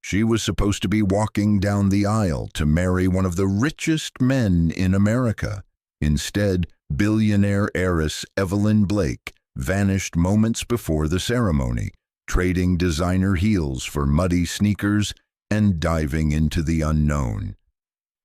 She was supposed to be walking down the aisle to marry one of the richest men in America. Instead, billionaire heiress Evelyn Blake vanished moments before the ceremony, trading designer heels for muddy sneakers and diving into the unknown.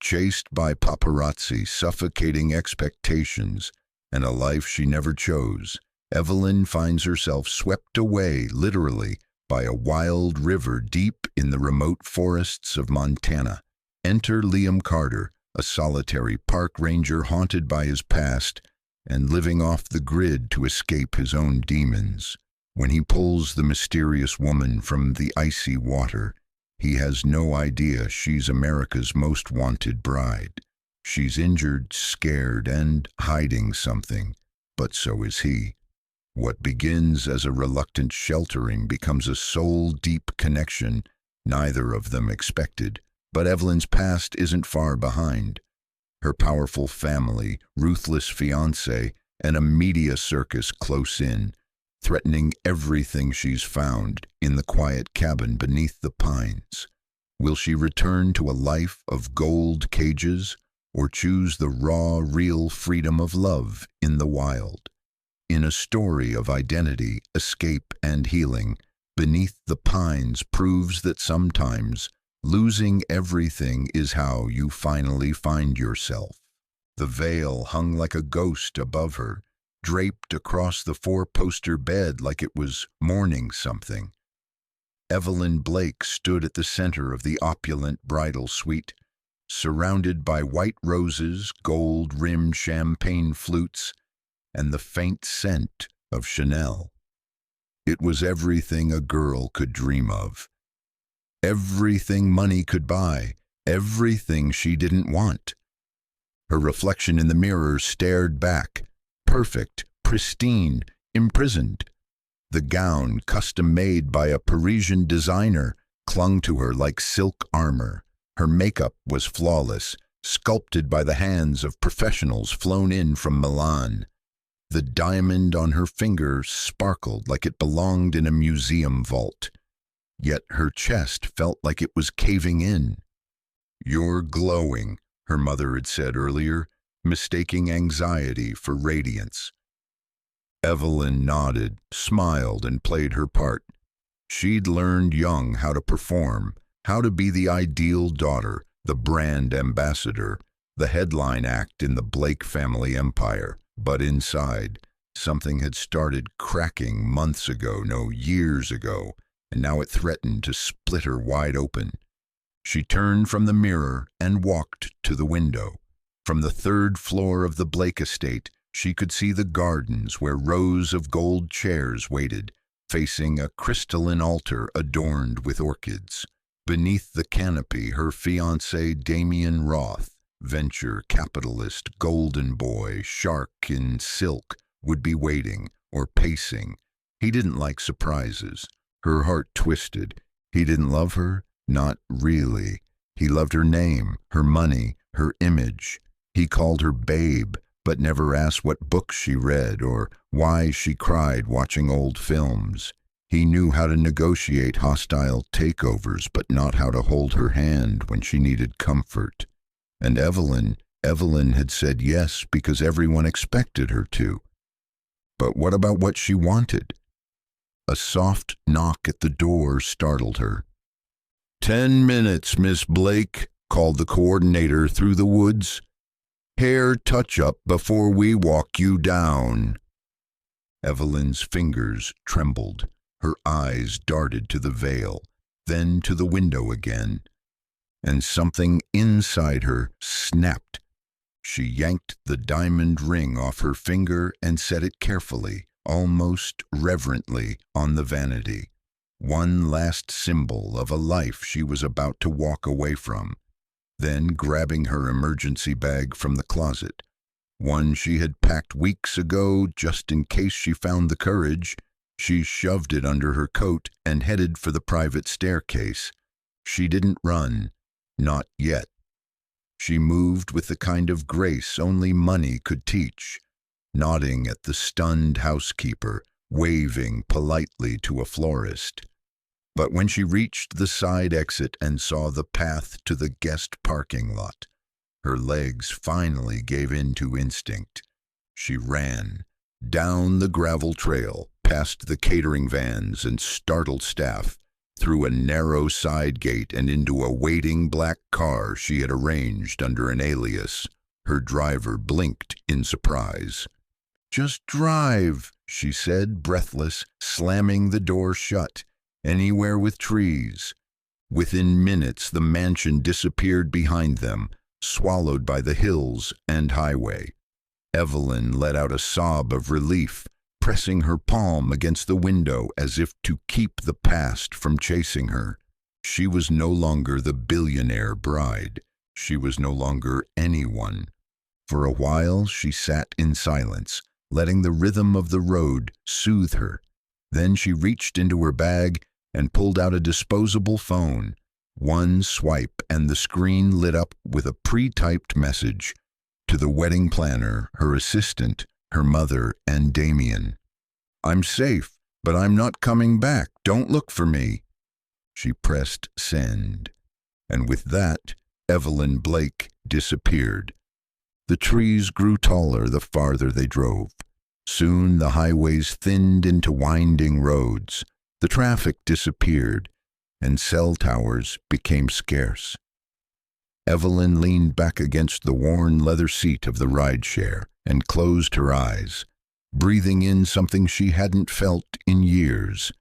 Chased by paparazzi, suffocating expectations, and a life she never chose, Evelyn finds herself swept away, literally, by a wild river deep in the remote forests of Montana. Enter Liam Carter, a solitary park ranger haunted by his past and living off the grid to escape his own demons. When he pulls the mysterious woman from the icy water, he has no idea she's America's most wanted bride. She's injured, scared, and hiding something, but so is he. What begins as a reluctant sheltering becomes a soul-deep connection neither of them expected. But Evelyn's past isn't far behind. Her powerful family, ruthless fiancé, and a media circus close in, threatening everything she's found in the quiet cabin beneath the pines. Will she return to a life of gold cages or choose the raw, real freedom of love in the wild? In a story of identity, escape, and healing, Beneath the Pines proves that sometimes losing everything is how you finally find yourself. The veil hung like a ghost above her, draped across the four-poster bed like it was mourning something. Evelyn Blake stood at the center of the opulent bridal suite, surrounded by white roses, gold-rimmed champagne flutes, and the faint scent of Chanel. It was everything a girl could dream of. Everything money could buy, everything she didn't want. Her reflection in the mirror stared back, perfect, pristine, imprisoned. The gown, custom-made by a Parisian designer, clung to her like silk armor. Her makeup was flawless, sculpted by the hands of professionals flown in from Milan. The diamond on her finger sparkled like it belonged in a museum vault. Yet her chest felt like it was caving in. "You're glowing," her mother had said earlier, mistaking anxiety for radiance. Evelyn nodded, smiled, and played her part. She'd learned young how to perform, how to be the ideal daughter, the brand ambassador, the headline act in the Blake family empire. But inside, something had started cracking months ago, no, years ago, and now it threatened to split her wide open. She turned from the mirror and walked to the window. From the third floor of the Blake estate, she could see the gardens where rows of gold chairs waited, facing a crystalline altar adorned with orchids. Beneath the canopy, her fiancé Damien Roth, venture capitalist, golden boy, shark in silk, would be waiting or pacing. He didn't like surprises. Her heart twisted. He didn't love her? Not really. He loved her name, her money, her image. He called her babe, but never asked what books she read or why she cried watching old films. He knew how to negotiate hostile takeovers, but not how to hold her hand when she needed comfort. And Evelyn had said yes because everyone expected her to. But what about what she wanted? A soft knock at the door startled her. 10 minutes, Miss Blake," called the coordinator through the woods. "Hair touch-up before we walk you down." Evelyn's fingers trembled. Her eyes darted to the veil, then to the window again. And something inside her snapped. She yanked the diamond ring off her finger and set it carefully, almost reverently, on the vanity. One last symbol of a life she was about to walk away from. Then, grabbing her emergency bag from the closet, one she had packed weeks ago just in case she found the courage, she shoved it under her coat and headed for the private staircase. She didn't run. Not yet. She moved with the kind of grace only money could teach, nodding at the stunned housekeeper, waving politely to a florist. But when she reached the side exit and saw the path to the guest parking lot, her legs finally gave in to instinct. She ran down the gravel trail, past the catering vans and startled staff, through a narrow side gate and into a waiting black car she had arranged under an alias. Her driver blinked in surprise. "Just drive," she said, breathless, slamming the door shut. "Anywhere with trees." Within minutes, the mansion disappeared behind them, swallowed by the hills and highway. Evelyn let out a sob of relief, pressing her palm against the window as if to keep the past from chasing her. She was no longer the billionaire bride. She was no longer anyone. For a while, she sat in silence, letting the rhythm of the road soothe her. Then she reached into her bag and pulled out a disposable phone. One swipe and the screen lit up with a pre-typed message. To the wedding planner, her assistant, her mother, and Damien. "I'm safe, but I'm not coming back. Don't look for me." She pressed send. And with that, Evelyn Blake disappeared. The trees grew taller the farther they drove. Soon the highways thinned into winding roads. The traffic disappeared, and cell towers became scarce. Evelyn leaned back against the worn leather seat of the rideshare and closed her eyes, breathing in something she hadn't felt in years.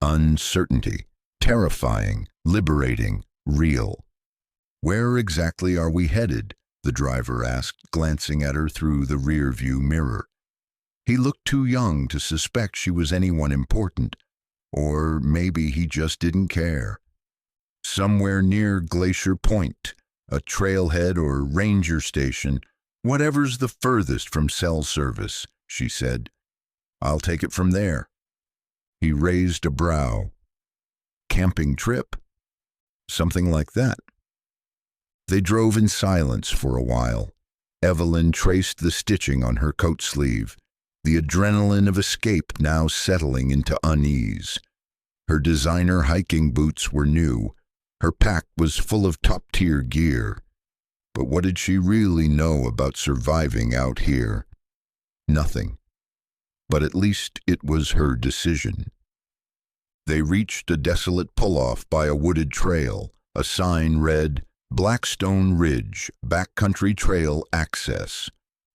Uncertainty, terrifying, liberating, real. "Where exactly are we headed?" the driver asked, glancing at her through the rear-view mirror. He looked too young to suspect she was anyone important, or maybe he just didn't care. "Somewhere near Glacier Point, a trailhead or ranger station, whatever's the furthest from cell service," she said. "I'll take it from there." He raised a brow. "Camping trip?" "Something like that." They drove in silence for a while. Evelyn traced the stitching on her coat sleeve, the adrenaline of escape now settling into unease. Her designer hiking boots were new. Her pack was full of top-tier gear. But what did she really know about surviving out here? Nothing. But at least it was her decision. They reached a desolate pull-off by a wooded trail. A sign read, "Blackstone Ridge, Backcountry Trail Access."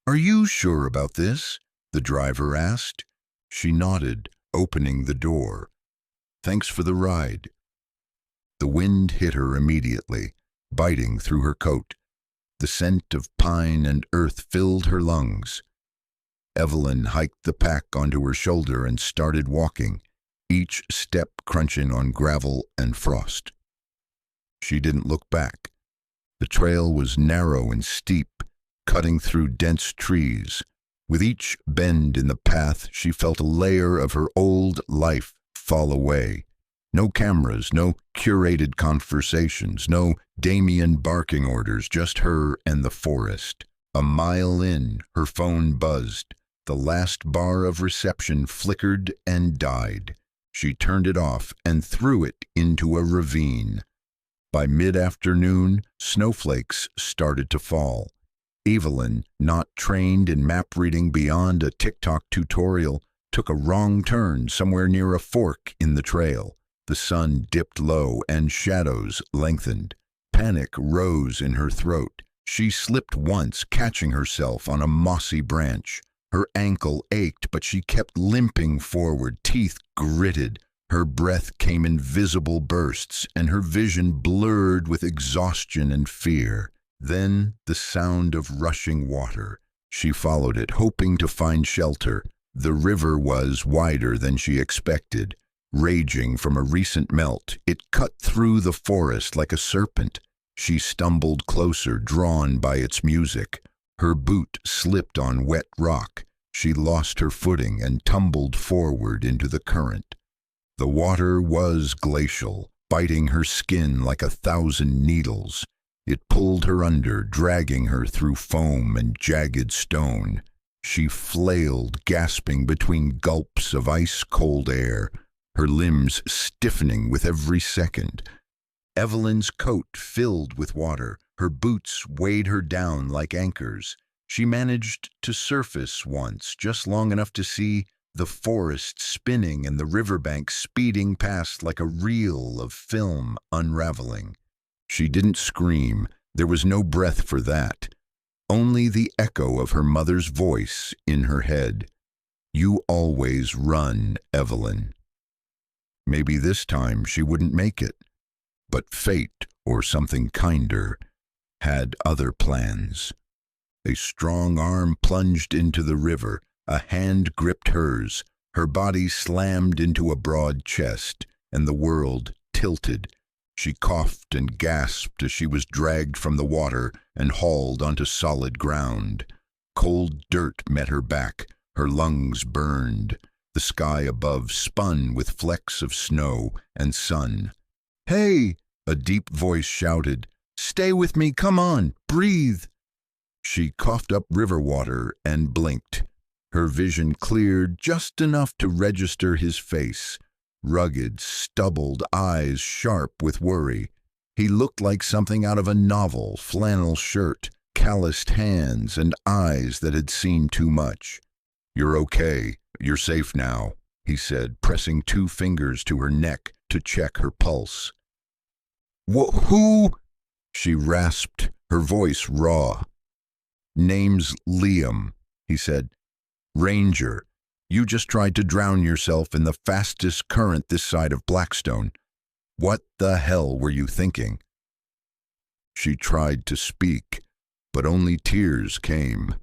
"Are you sure about this?" the driver asked. She nodded, opening the door. "Thanks for the ride." The wind hit her immediately, biting through her coat. The scent of pine and earth filled her lungs. Evelyn hiked the pack onto her shoulder and started walking, each step crunching on gravel and frost. She didn't look back. The trail was narrow and steep, cutting through dense trees. With each bend in the path, she felt a layer of her old life fall away. No cameras, no curated conversations, no Damien barking orders, just her and the forest. A mile in, her phone buzzed. The last bar of reception flickered and died. She turned it off and threw it into a ravine. By mid-afternoon, snowflakes started to fall. Evelyn, not trained in map reading beyond a TikTok tutorial, took a wrong turn somewhere near a fork in the trail. The sun dipped low and shadows lengthened. Panic rose in her throat. She slipped once, catching herself on a mossy branch. Her ankle ached, but she kept limping forward, teeth gritted. Her breath came in visible bursts, and her vision blurred with exhaustion and fear. Then the sound of rushing water. She followed it, hoping to find shelter. The river was wider than she expected. Raging from a recent melt, it cut through the forest like a serpent. She stumbled closer, drawn by its music. Her boot slipped on wet rock. She lost her footing and tumbled forward into the current. The water was glacial, biting her skin like 1,000 needles. It pulled her under, dragging her through foam and jagged stone. She flailed, gasping between gulps of ice-cold air. her limbs stiffening with every second. Evelyn's coat filled with water, her boots weighed her down like anchors. She managed to surface once, just long enough to see the forest spinning and the riverbank speeding past like a reel of film unraveling. She didn't scream, there was no breath for that. Only the echo of her mother's voice in her head. "You always run, Evelyn." Maybe this time she wouldn't make it. But fate, or something kinder, had other plans. A strong arm plunged into the river, a hand gripped hers, her body slammed into a broad chest, and the world tilted. She coughed and gasped as she was dragged from the water and hauled onto solid ground. Cold dirt met her back, her lungs burned. The sky above spun with flecks of snow and sun. "Hey!" a deep voice shouted. "Stay with me, come on, breathe!" She coughed up river water and blinked. Her vision cleared just enough to register his face. Rugged, stubbled eyes sharp with worry. He looked like something out of a novel, flannel shirt, calloused hands, and eyes that had seen too much. "You're okay, you're safe now," he said, pressing 2 fingers to her neck to check her pulse. Who?" she rasped, her voice raw. "Name's Liam," he said. "Ranger. You just tried to drown yourself in the fastest current this side of Blackstone. What the hell were you thinking?" She tried to speak, but only tears came.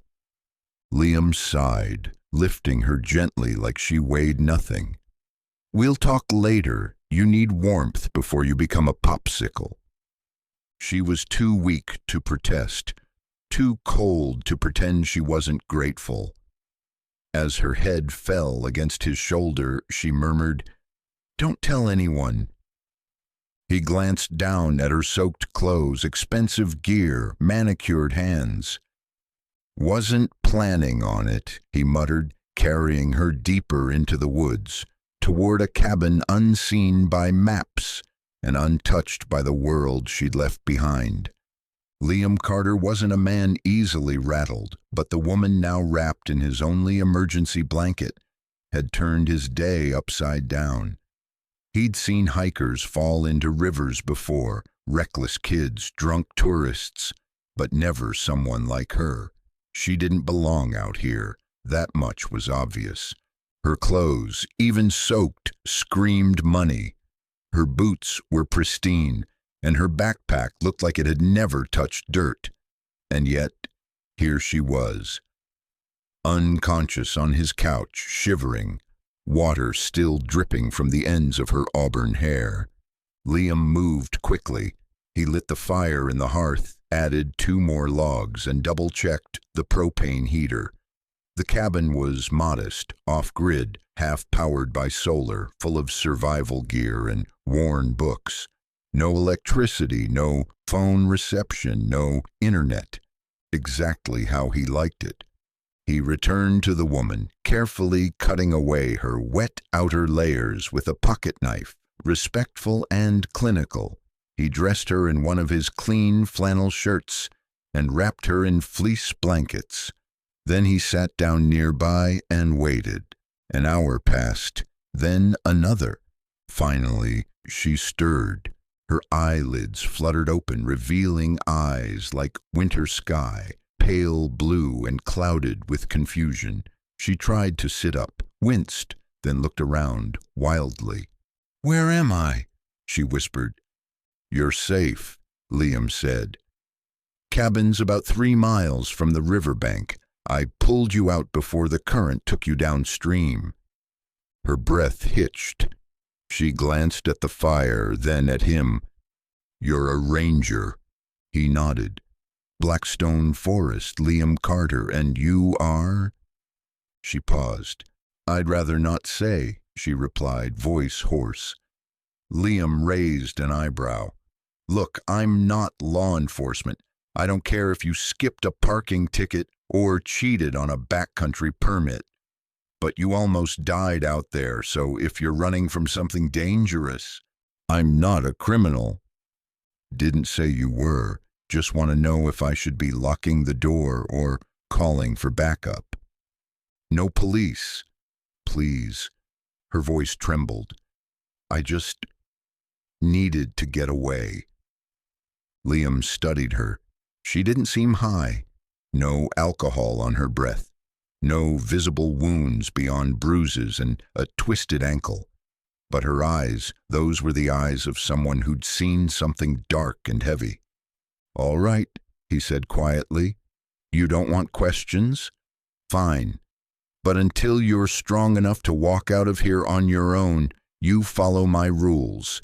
Liam sighed, lifting her gently like she weighed nothing. "We'll talk later. You need warmth before you become a popsicle." She was too weak to protest, too cold to pretend she wasn't grateful. As her head fell against his shoulder, she murmured, "Don't tell anyone." He glanced down at her soaked clothes, expensive gear, manicured hands. "Wasn't planning on it," he muttered, carrying her deeper into the woods, toward a cabin unseen by maps and untouched by the world she'd left behind. Liam Carter wasn't a man easily rattled, but the woman now wrapped in his only emergency blanket had turned his day upside down. He'd seen hikers fall into rivers before, reckless kids, drunk tourists, but never someone like her. She didn't belong out here, that much was obvious. Her clothes, even soaked, screamed money. Her boots were pristine, and her backpack looked like it had never touched dirt. And yet, here she was, unconscious on his couch, shivering, water still dripping from the ends of her auburn hair. Liam moved quickly. He lit the fire in the hearth, added 2 more logs, and double-checked the propane heater. The cabin was modest, off-grid, half-powered by solar, full of survival gear and worn books. No electricity, no phone reception, no internet. Exactly how he liked it. He returned to the woman, carefully cutting away her wet outer layers with a pocket knife, respectful and clinical. He dressed her in one of his clean flannel shirts and wrapped her in fleece blankets. Then he sat down nearby and waited. An hour passed, then another. Finally, she stirred. Her eyelids fluttered open, revealing eyes like winter sky, pale blue and clouded with confusion. She tried to sit up, winced, then looked around wildly. "Where am I?" she whispered. "You're safe," Liam said. "Cabin's about 3 miles from the riverbank. I pulled you out before the current took you downstream." Her breath hitched. She glanced at the fire, then at him. "You're a ranger." He nodded. "Blackstone Forest, Liam Carter, and you are?" She paused. "I'd rather not say," she replied, voice hoarse. Liam raised an eyebrow. "Look, I'm not law enforcement. I don't care if you skipped a parking ticket or cheated on a backcountry permit." But you almost died out there, so if you're running from something dangerous, I'm not a criminal. Didn't say you were. Just want to know if I should be locking the door or calling for backup. No police. Please. Her voice trembled. I just needed to get away. Liam studied her. She didn't seem high. No alcohol on her breath. No visible wounds beyond bruises and a twisted ankle. But her eyes, those were the eyes of someone who'd seen something dark and heavy. All right, he said quietly. You don't want questions? Fine. But until you're strong enough to walk out of here on your own, you follow my rules.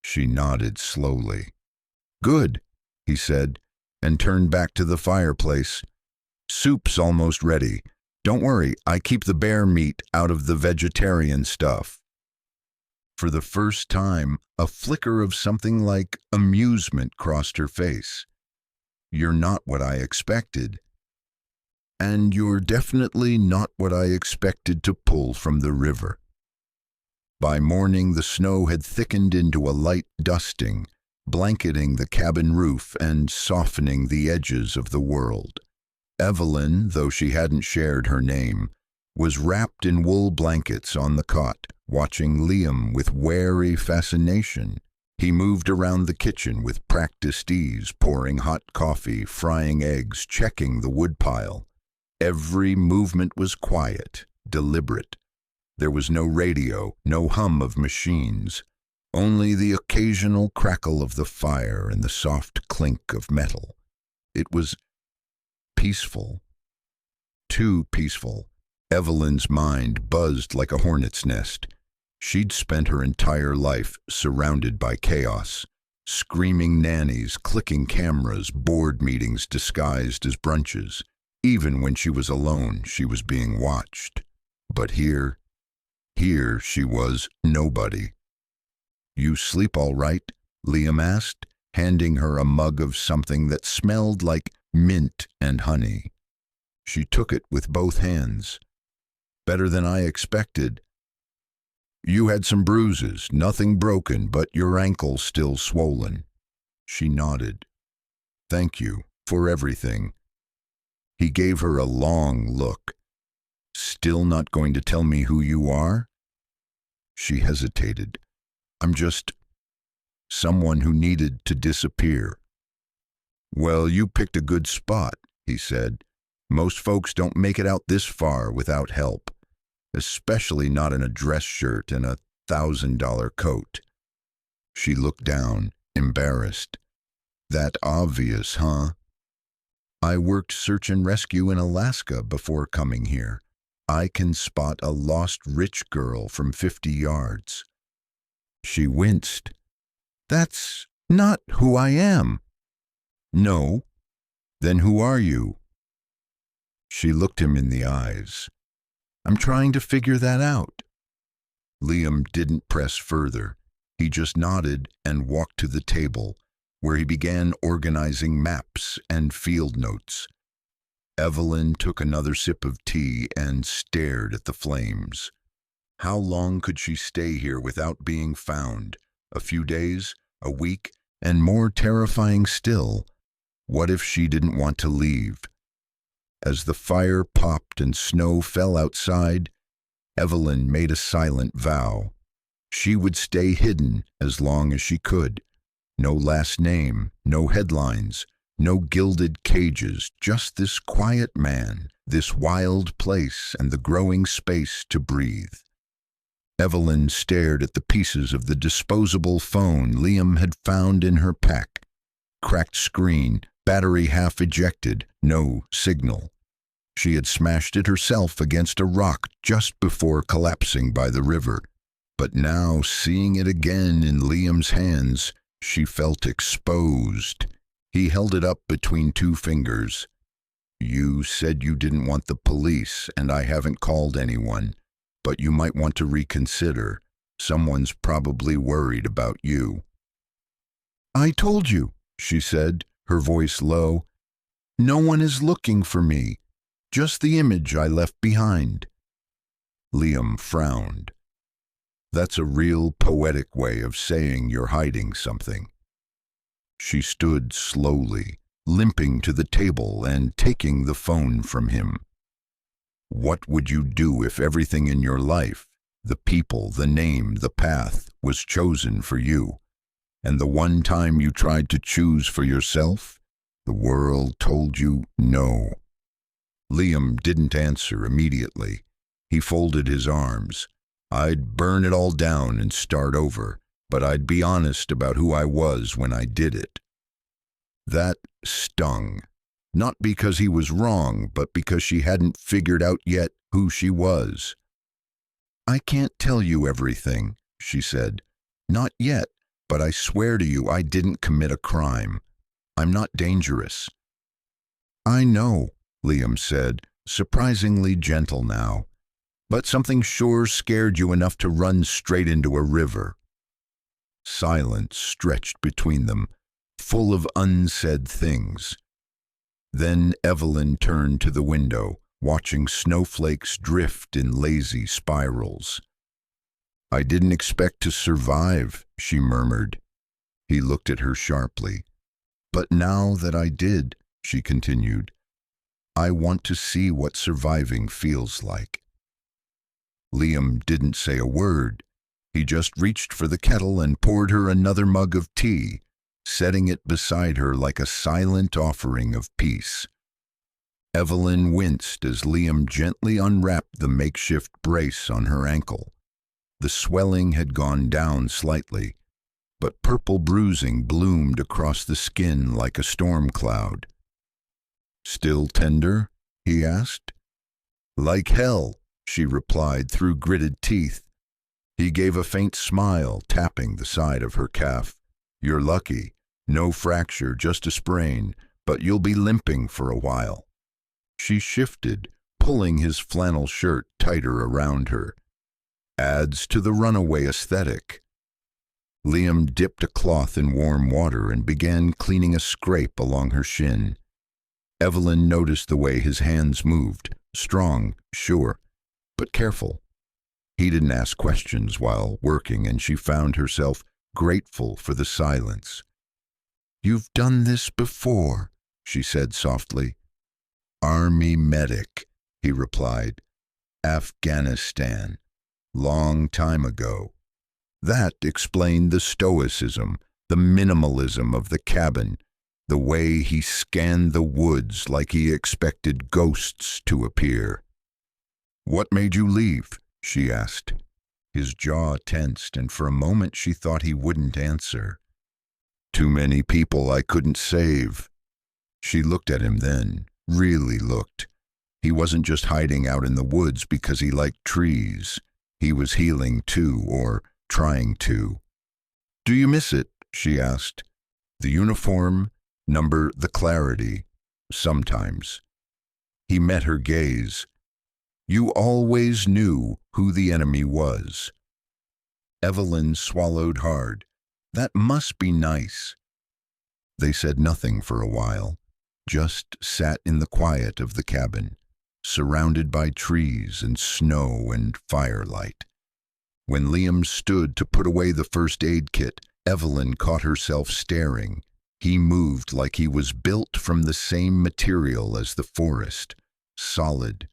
She nodded slowly. Good, he said, and turned back to the fireplace. Soup's almost ready. Don't worry, I keep the bear meat out of the vegetarian stuff. For the first time, a flicker of something like amusement crossed her face. You're not what I expected. And you're definitely not what I expected to pull from the river. By morning, the snow had thickened into a light dusting, blanketing the cabin roof and softening the edges of the world. Evelyn, though she hadn't shared her name, was wrapped in wool blankets on the cot, watching Liam with wary fascination. He moved around the kitchen with practiced ease, pouring hot coffee, frying eggs, checking the woodpile. Every movement was quiet, deliberate. There was no radio, no hum of machines, only the occasional crackle of the fire and the soft clink of metal. It was peaceful. Too peaceful. Evelyn's mind buzzed like a hornet's nest. She'd spent her entire life surrounded by chaos. Screaming nannies, clicking cameras, board meetings disguised as brunches. Even when she was alone, she was being watched. But here she was nobody. You sleep all right? Liam asked, handing her a mug of something that smelled like mint and honey. She took it with both hands. Better than I expected. You had some bruises, nothing broken, but your ankle's still swollen. She nodded. Thank you for everything. He gave her a long look. Still not going to tell me who you are? She hesitated. I'm just someone who needed to disappear. Well, you picked a good spot, he said. Most folks don't make it out this far without help, especially not in a dress shirt and a $1,000 coat. She looked down, embarrassed. That obvious, huh? I worked search and rescue in Alaska before coming here. I can spot a lost rich girl from 50 yards. She winced. That's not who I am. No. Then who are you? She looked him in the eyes. I'm trying to figure that out. Liam didn't press further. He just nodded and walked to the table, where he began organizing maps and field notes. Evelyn took another sip of tea and stared at the flames. How long could she stay here without being found? A few days? A week? And more terrifying still, what if she didn't want to leave? As the fire popped and snow fell outside, Evelyn made a silent vow. She would stay hidden as long as she could. No last name, no headlines, no gilded cages, just this quiet man, this wild place, and the growing space to breathe. Evelyn stared at the pieces of the disposable phone Liam had found in her pack. Cracked screen, battery half ejected, no signal. She had smashed it herself against a rock just before collapsing by the river. But now, seeing it again in Liam's hands, she felt exposed. He held it up between two fingers. You said you didn't want the police, and I haven't called anyone. But you might want to reconsider. Someone's probably worried about you. I told you, she said, her voice low. No one is looking for me. Just the image I left behind. Liam frowned. That's a real poetic way of saying you're hiding something. She stood slowly, limping to the table and taking the phone from him. What would you do if everything in your life, the people, the name, the path, was chosen for you, and the one time you tried to choose for yourself, the world told you no? Liam didn't answer immediately. He folded his arms. I'd burn it all down and start over, but I'd be honest about who I was when I did it. That stung. Not because he was wrong, but because she hadn't figured out yet who she was. I can't tell you everything, she said. Not yet, but I swear to you I didn't commit a crime. I'm not dangerous. I know, Liam said, surprisingly gentle now. But something sure scared you enough to run straight into a river. Silence stretched between them, full of unsaid things. Then Evelyn turned to the window, watching snowflakes drift in lazy spirals. I didn't expect to survive, she murmured. He looked at her sharply. But now that I did, she continued, I want to see what surviving feels like. Liam didn't say a word. He just reached for the kettle and poured her another mug of tea, setting it beside her like a silent offering of peace. Evelyn winced as Liam gently unwrapped the makeshift brace on her ankle. The swelling had gone down slightly, but purple bruising bloomed across the skin like a storm cloud. Still tender? He asked. Like hell, she replied through gritted teeth. He gave a faint smile, tapping the side of her calf. You're lucky. No fracture, just a sprain, but you'll be limping for a while. She shifted, pulling his flannel shirt tighter around her. Adds to the Runaway aesthetic. Liam dipped a cloth in warm water and began cleaning a scrape along her shin. Evelyn noticed the way his hands moved, strong, sure, but careful. He didn't ask questions while working, and she found herself grateful for the silence. You've done this before, she said softly. Army medic, he replied. Afghanistan. Long time ago. That explained the stoicism, the minimalism of the cabin, the way he scanned the woods like he expected ghosts to appear. What made you leave? She asked. His jaw tensed, and for a moment she thought he wouldn't answer. Too many people I couldn't save. She looked at him then, really looked. He wasn't just hiding out in the woods because he liked trees. He was healing too, or trying to. Do you miss it? She asked. The uniform, the clarity, sometimes. He met her gaze. You always knew who the enemy was. Evelyn swallowed hard. That must be nice. They said nothing for a while, just sat in the quiet of the cabin, surrounded by trees and snow and firelight. When Liam stood to put away the first aid kit, Evelyn caught herself staring. He moved like he was built from the same material as the forest, solid,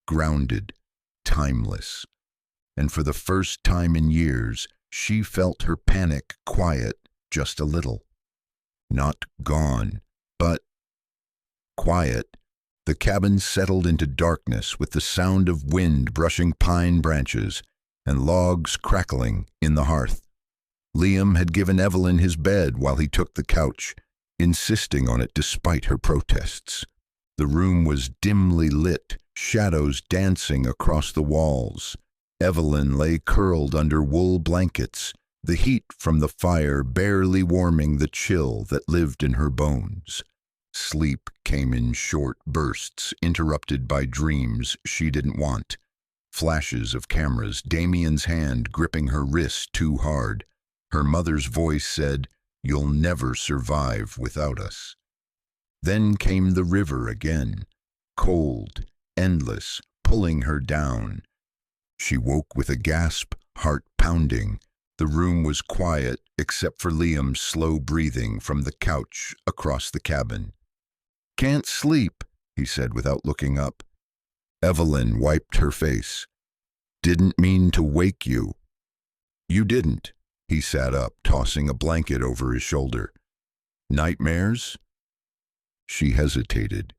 grounded, timeless. And for the first time in years, she felt her panic quiet just a little. Not gone, but quiet. The cabin settled into darkness with the sound of wind brushing pine branches and logs crackling in the hearth. Liam had given Evelyn his bed while he took the couch, insisting on it despite her protests. The room was dimly lit, shadows dancing across the walls. Evelyn lay curled under wool blankets, the heat from the fire barely warming the chill that lived in her bones. Sleep came in short bursts, interrupted by dreams she didn't want. Flashes of cameras, Damien's hand gripping her wrist too hard. Her mother's voice said, "You'll never survive without us." Then came the river again, cold, endless, pulling her down. She woke with a gasp, heart pounding. The room was quiet except for Liam's slow breathing from the couch across the cabin. "Can't sleep," he said without looking up. Evelyn wiped her face. "Didn't mean to wake you." "You didn't." He sat up, tossing a blanket over his shoulder. "Nightmares?" She hesitated.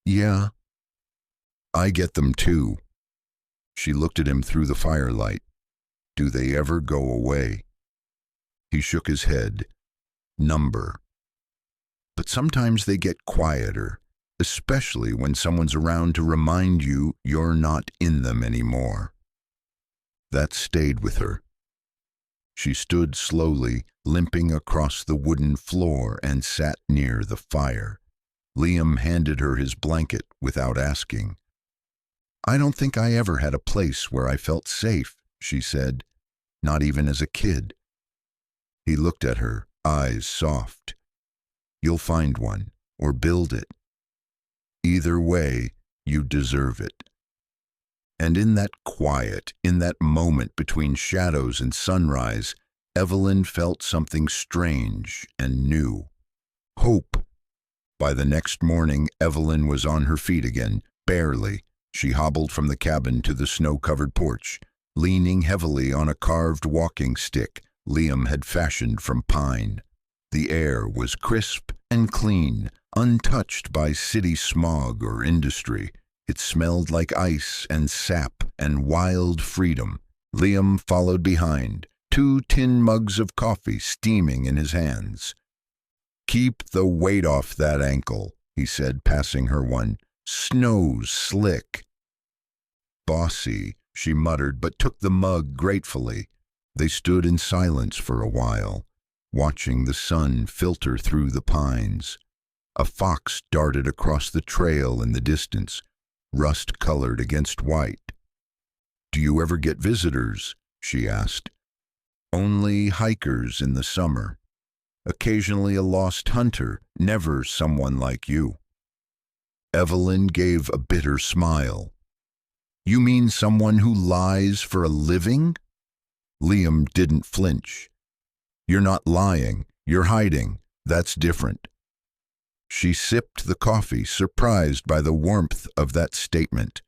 "Yeah, I get them too." She looked at him through the firelight. "Do they ever go away?" He shook his head. "Number. But sometimes they get quieter, especially when someone's around to remind you you're not in them anymore." That stayed with her. She stood slowly, limping across the wooden floor and sat near the fire. Liam handed her his blanket without asking. "I don't think I ever had a place where I felt safe," she said, "not even as a kid." He looked at her, eyes soft. "You'll find one, or build it. Either way, you deserve it." And in that quiet, in that moment between shadows and sunrise, Evelyn felt something strange and new. Hope. By the next morning, Evelyn was on her feet again, barely. She hobbled from the cabin to the snow-covered porch, leaning heavily on a carved walking stick Liam had fashioned from pine. The air was crisp and clean, untouched by city smog or industry. It smelled like ice and sap and wild freedom. Liam followed behind, 2 tin mugs of coffee steaming in his hands. "Keep the weight off that ankle," he said, passing her one. "Snow's slick." "Bossy," she muttered, but took the mug gratefully. They stood in silence for a while, watching the sun filter through the pines. A fox darted across the trail in the distance, rust-colored against white. "Do you ever get visitors?" she asked. "Only hikers in the summer. Occasionally a lost hunter, never someone like you." Evelyn gave a bitter smile. "You mean someone who lies for a living?" Liam didn't flinch. "You're not lying, you're hiding. That's different." She sipped the coffee, surprised by the warmth of that statement.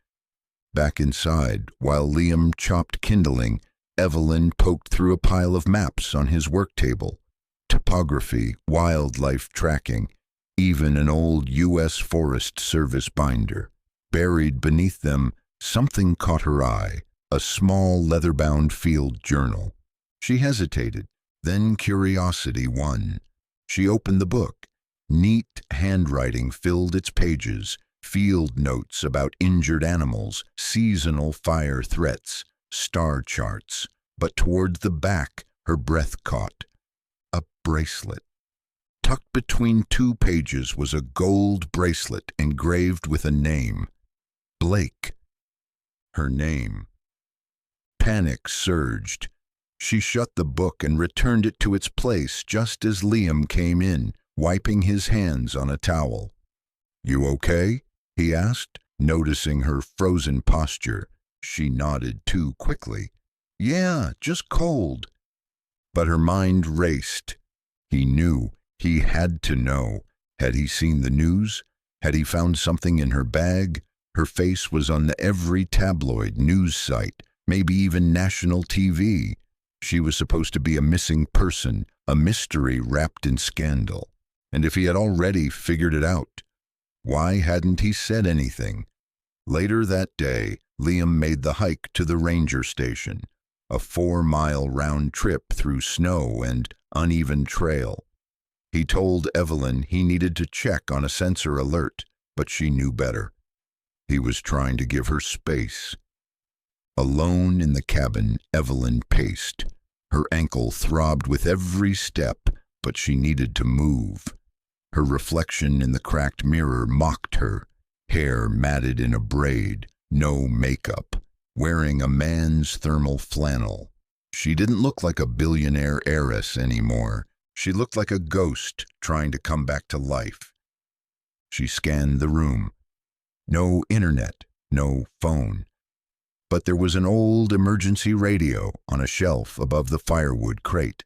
Back inside, while Liam chopped kindling, Evelyn poked through a pile of maps on his work table. Topography, wildlife tracking, even an old U.S. Forest Service binder. Buried beneath them, something caught her eye, a small leather-bound field journal. She hesitated, then curiosity won. She opened the book. Neat handwriting filled its pages, field notes about injured animals, seasonal fire threats, star charts. But toward the back, her breath caught. A bracelet. Tucked between 2 pages was a gold bracelet engraved with a name. Blake. Her name. Panic surged. She shut the book and returned it to its place just as Liam came in, wiping his hands on a towel. "You okay?" he asked, noticing her frozen posture. She nodded too quickly. "Yeah, just cold." But her mind raced. He knew. He had to know. Had he seen the news? Had he found something in her bag? Her face was on every tabloid news site, maybe even national TV. She was supposed to be a missing person, a mystery wrapped in scandal. And if he had already figured it out, why hadn't he said anything? Later that day, Liam made the hike to the ranger station, a 4-mile round trip through snow and uneven trail. He told Evelyn he needed to check on a sensor alert, but she knew better. He was trying to give her space. Alone in the cabin, Evelyn paced. Her ankle throbbed with every step, but she needed to move. Her reflection in the cracked mirror mocked her, hair matted in a braid, no makeup, wearing a man's thermal flannel. She didn't look like a billionaire heiress anymore. She looked like a ghost trying to come back to life. She scanned the room. No internet, no phone. but there was an old emergency radio on a shelf above the firewood crate.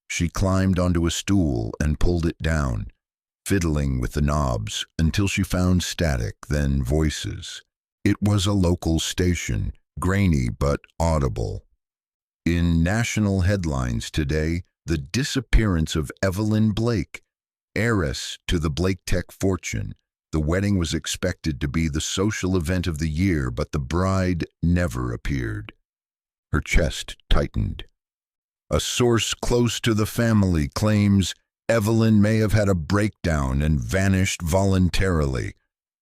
She climbed onto a stool and pulled it down, fiddling with the knobs until she found static, then voices. It was a local station, grainy but audible. In national headlines today, the disappearance of Evelyn Blake, heiress to the Blake Tech fortune. The wedding was expected to be the social event of the year, but the bride never appeared. Her chest tightened. A source close to the family claims Evelyn may have had a breakdown and vanished voluntarily.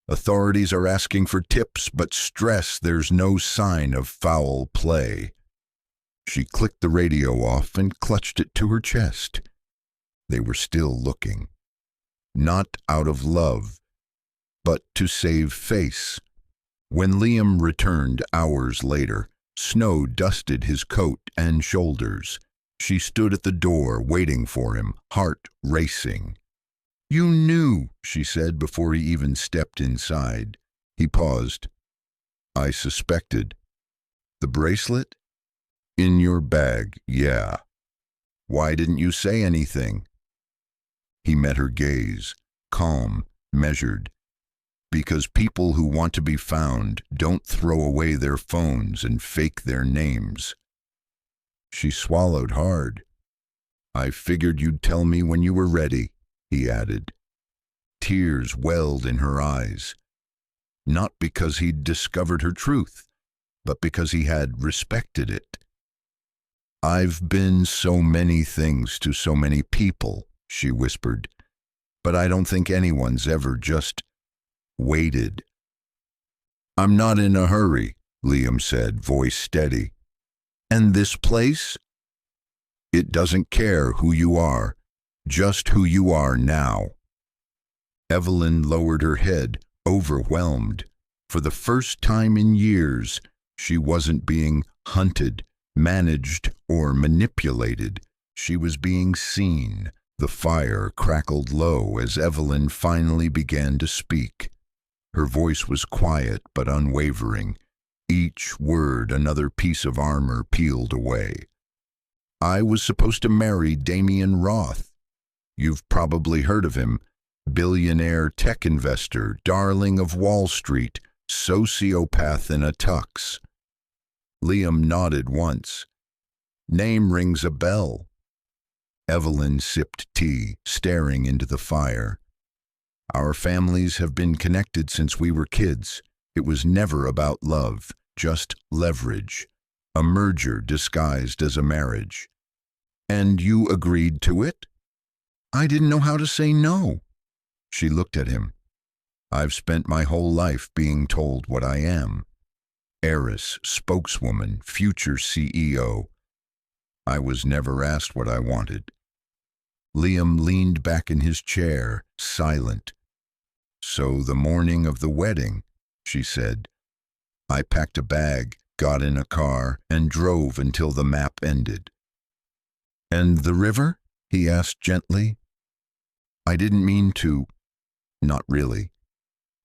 Authorities are asking for tips, but stress there's no sign of foul play. She clicked the radio off and clutched it to her chest. They were still looking. Not out of love, but to save face. When Liam returned hours later, snow dusted his coat and shoulders. She stood at the door waiting for him, heart racing. "You knew," she said before he even stepped inside. He paused. "I suspected." "The bracelet?" "In your bag, yeah. Why didn't you say anything?" He met her gaze, calm, measured. "Because people who want to be found don't throw away their phones and fake their names." She swallowed hard. "I figured you'd tell me when you were ready," he added. Tears welled in her eyes. Not because he'd discovered her truth, but because he had respected it. "I've been so many things to so many people," she whispered, "but I don't think anyone's ever just waited." "I'm not in a hurry," Liam said, voice steady. "And this place? It doesn't care who you are, just who you are now." Evelyn lowered her head, overwhelmed. For the first time in years, she wasn't being hunted, managed, or manipulated. She was being seen. The fire crackled low as Evelyn finally began to speak. Her voice was quiet but unwavering. Each word another piece of armor peeled away. "I was supposed to marry Damien Roth. You've probably heard of him. Billionaire tech investor, darling of Wall Street, sociopath in a tux." Liam nodded once. "Name rings a bell." Evelyn sipped tea, staring into the fire. "Our families have been connected since we were kids. It was never about love, just leverage. A merger disguised as a marriage." "And you agreed to it?" "I didn't know how to say no." She looked at him. "I've spent my whole life being told what I am. Heiress, spokeswoman, future CEO. I was never asked what I wanted." Liam leaned back in his chair, silent. "So the morning of the wedding," she said, "I packed a bag, got in a car, and drove until the map ended." "And the river?" he asked gently. "I didn't mean to. Not really.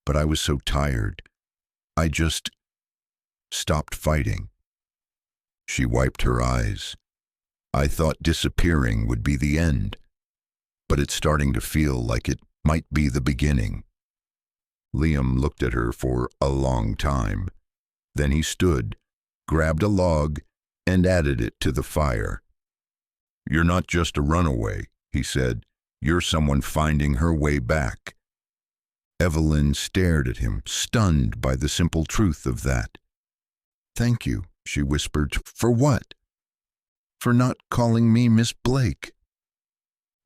But I was so tired. I just stopped fighting." She wiped her eyes. "I thought disappearing would be the end, but it's starting to feel like it might be the beginning." Liam looked at her for a long time. Then he stood, grabbed a log, and added it to the fire. "You're not just a runaway," he said. "You're someone finding her way back." Evelyn stared at him, stunned by the simple truth of that. "Thank you," she whispered. "For what?" "For not calling me Miss Blake."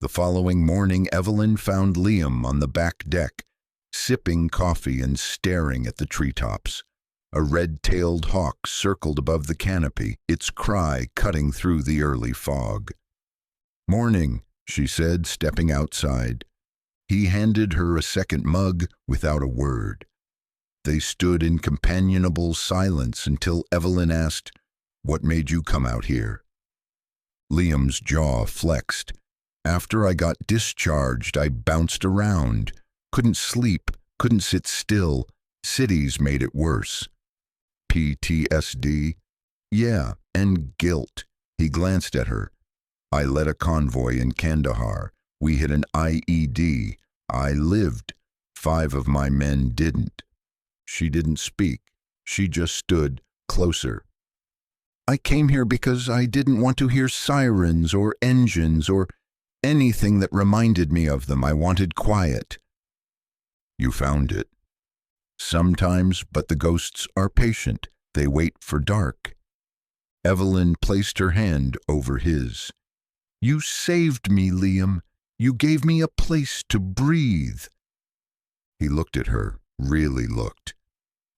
The following morning, Evelyn found Liam on the back deck, sipping coffee and staring at the treetops. A red-tailed hawk circled above the canopy, its cry cutting through the early fog. "Morning," she said, stepping outside. He handed her a second mug without a word. They stood in companionable silence until Evelyn asked, "What made you come out here?" Liam's jaw flexed. "After I got discharged, I bounced around. Couldn't sleep, couldn't sit still. Cities made it worse. PTSD? Yeah, and guilt. He glanced at her. I led a convoy in Kandahar. We hit an IED. I lived. 5 of my men didn't. She didn't speak. She just stood closer. I came here because I didn't want to hear sirens or engines or anything that reminded me of them. I wanted quiet. You found it. Sometimes, but the ghosts are patient. They wait for dark. Evelyn placed her hand over his. You saved me, Liam. You gave me a place to breathe. He looked at her, really looked.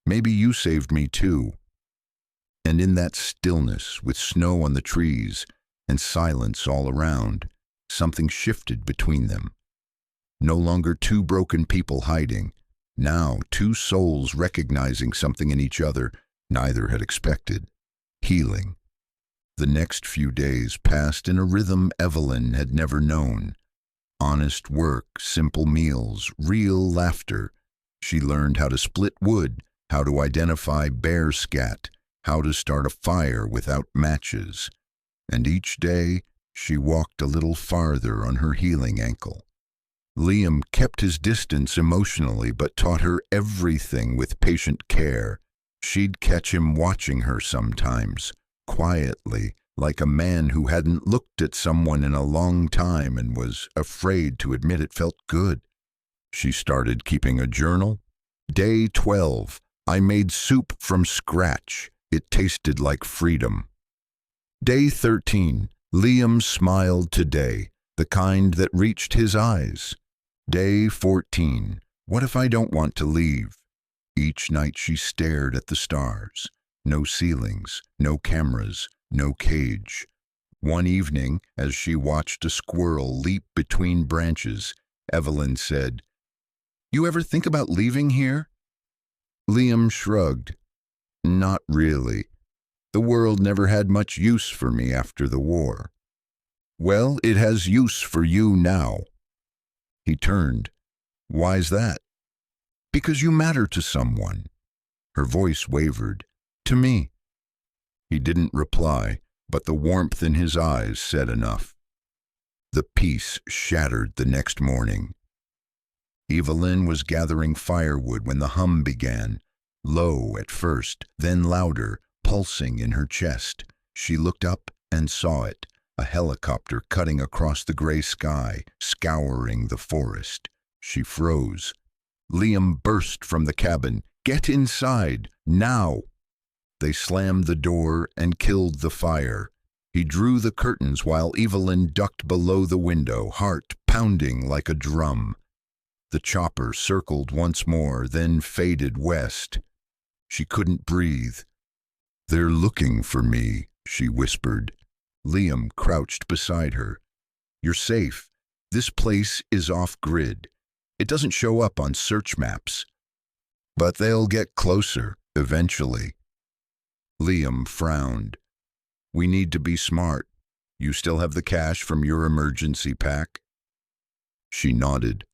Maybe you saved me too. And in that stillness, with snow on the trees and silence all around, something shifted between them. No longer 2 broken people hiding, now 2 souls recognizing something in each other neither had expected. Healing. The next few days passed in a rhythm Evelyn had never known. Honest work, simple meals, real laughter. She learned how to split wood, how to identify bear scat, how to start a fire without matches. And each day, she walked a little farther on her healing ankle. Liam kept his distance emotionally, but taught her everything with patient care. She'd catch him watching her sometimes, quietly, like a man who hadn't looked at someone in a long time and was afraid to admit it felt good. She started keeping a journal. Day 12, I made soup from scratch. It tasted like freedom. Day 13, Liam smiled today, the kind that reached his eyes. Day 14, what if I don't want to leave? Each night she stared at the stars. No ceilings, no cameras, no cage. One evening, as she watched a squirrel leap between branches, Evelyn said, You ever think about leaving here? Liam shrugged. Not really. The world never had much use for me after the war. Well, it has use for you now. He turned. Why's that? Because you matter to someone. Her voice wavered. To me. He didn't reply, but the warmth in his eyes said enough. The peace shattered the next morning. Evelyn was gathering firewood when the hum began, low at first, then louder, pulsing in her chest. She looked up and saw it, a helicopter cutting across the gray sky, scouring the forest. She froze. Liam burst from the cabin. Get inside, now! They slammed the door and killed the fire. He drew the curtains while Evelyn ducked below the window, heart pounding like a drum. The chopper circled once more, then faded west. She couldn't breathe. They're looking for me, she whispered. Liam crouched beside her. You're safe. This place is off-grid. It doesn't show up on search maps. But they'll get closer, eventually. Liam frowned. We need to be smart. You still have the cash from your emergency pack? She nodded.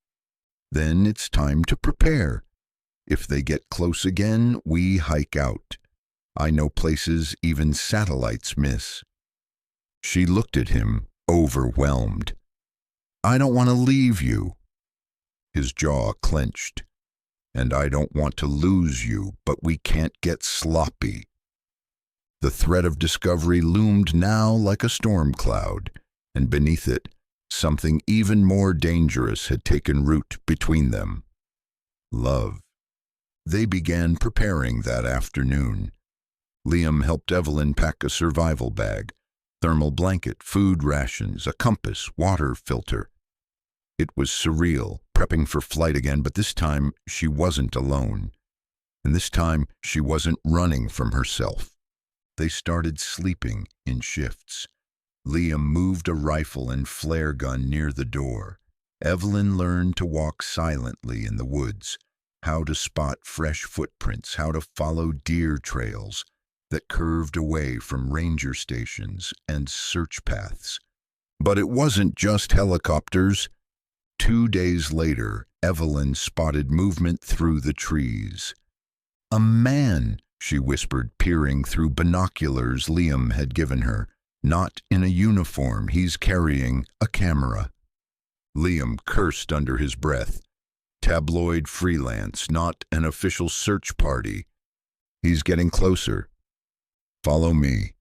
Then it's time to prepare. If they get close again, we hike out. I know places even satellites miss. She looked at him, overwhelmed. I don't want to leave you. His jaw clenched. And I don't want to lose you, but we can't get sloppy. The threat of discovery loomed now like a storm cloud, and beneath it, something even more dangerous had taken root between them. Love. They began preparing that afternoon. Liam helped Evelyn pack a survival bag, thermal blanket, food rations, a compass, water filter. It was surreal, prepping for flight again, but this time she wasn't alone. And this time she wasn't running from herself. They started sleeping in shifts. Liam moved a rifle and flare gun near the door. Evelyn learned to walk silently in the woods, how to spot fresh footprints, how to follow deer trails that curved away from ranger stations and search paths. But it wasn't just helicopters. 2 days later, Evelyn spotted movement through the trees. A man, she whispered, peering through binoculars Liam had given her. Not in a uniform, he's carrying a camera. Liam cursed under his breath. Tabloid freelance, not an official search party. He's getting closer. Follow me.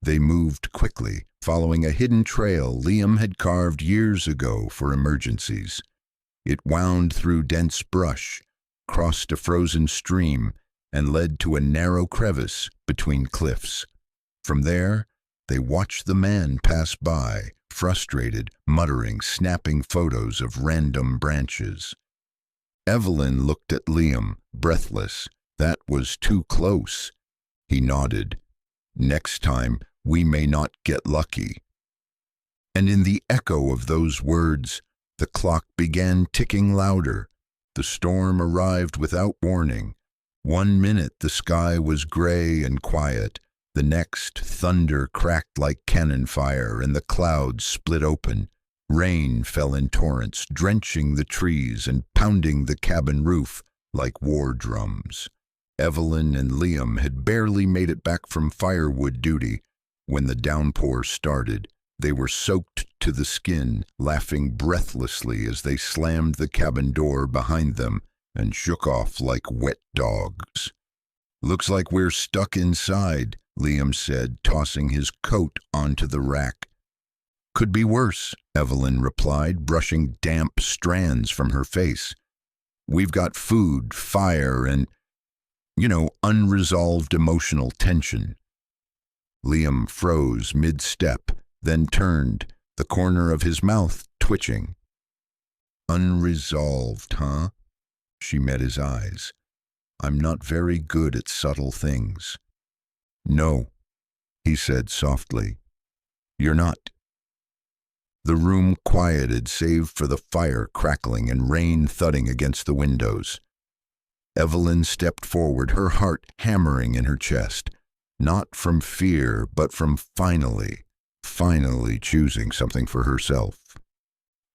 They moved quickly, following a hidden trail Liam had carved years ago for emergencies. It wound through dense brush, crossed a frozen stream, and led to a narrow crevice between cliffs. From there, they watched the man pass by, frustrated, muttering, snapping photos of random branches. Evelyn looked at Liam, breathless. That was too close. He nodded. Next time, we may not get lucky. And in the echo of those words, the clock began ticking louder. The storm arrived without warning. 1 minute the sky was gray and quiet. The next, thunder cracked like cannon fire, and the clouds split open. Rain fell in torrents, drenching the trees and pounding the cabin roof like war drums. Evelyn and Liam had barely made it back from firewood duty when the downpour started. They were soaked to the skin, laughing breathlessly as they slammed the cabin door behind them and shook off like wet dogs. "Looks like we're stuck inside," Liam said, tossing his coat onto the rack. "Could be worse," Evelyn replied, brushing damp strands from her face. "We've got food, fire, and, unresolved emotional tension." Liam froze mid-step, then turned, the corner of his mouth twitching. "Unresolved, huh?" She met his eyes. "I'm not very good at subtle things." "No," he said softly. "You're not." The room quieted save for the fire crackling and rain thudding against the windows. Evelyn stepped forward, her heart hammering in her chest, not from fear, but from finally choosing something for herself.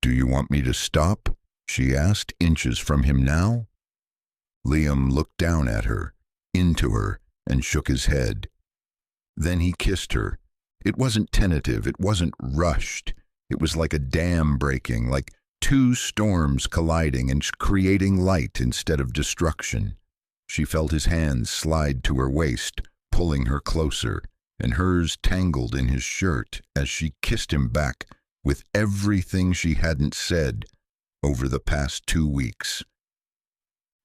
"Do you want me to stop?" she asked, inches from him now. Liam looked down at her, into her, and shook his head. Then he kissed her. It wasn't tentative, it wasn't rushed. It was like a dam breaking, like two storms colliding and creating light instead of destruction. She felt his hands slide to her waist, pulling her closer, and hers tangled in his shirt as she kissed him back with everything she hadn't said over the past 2 weeks.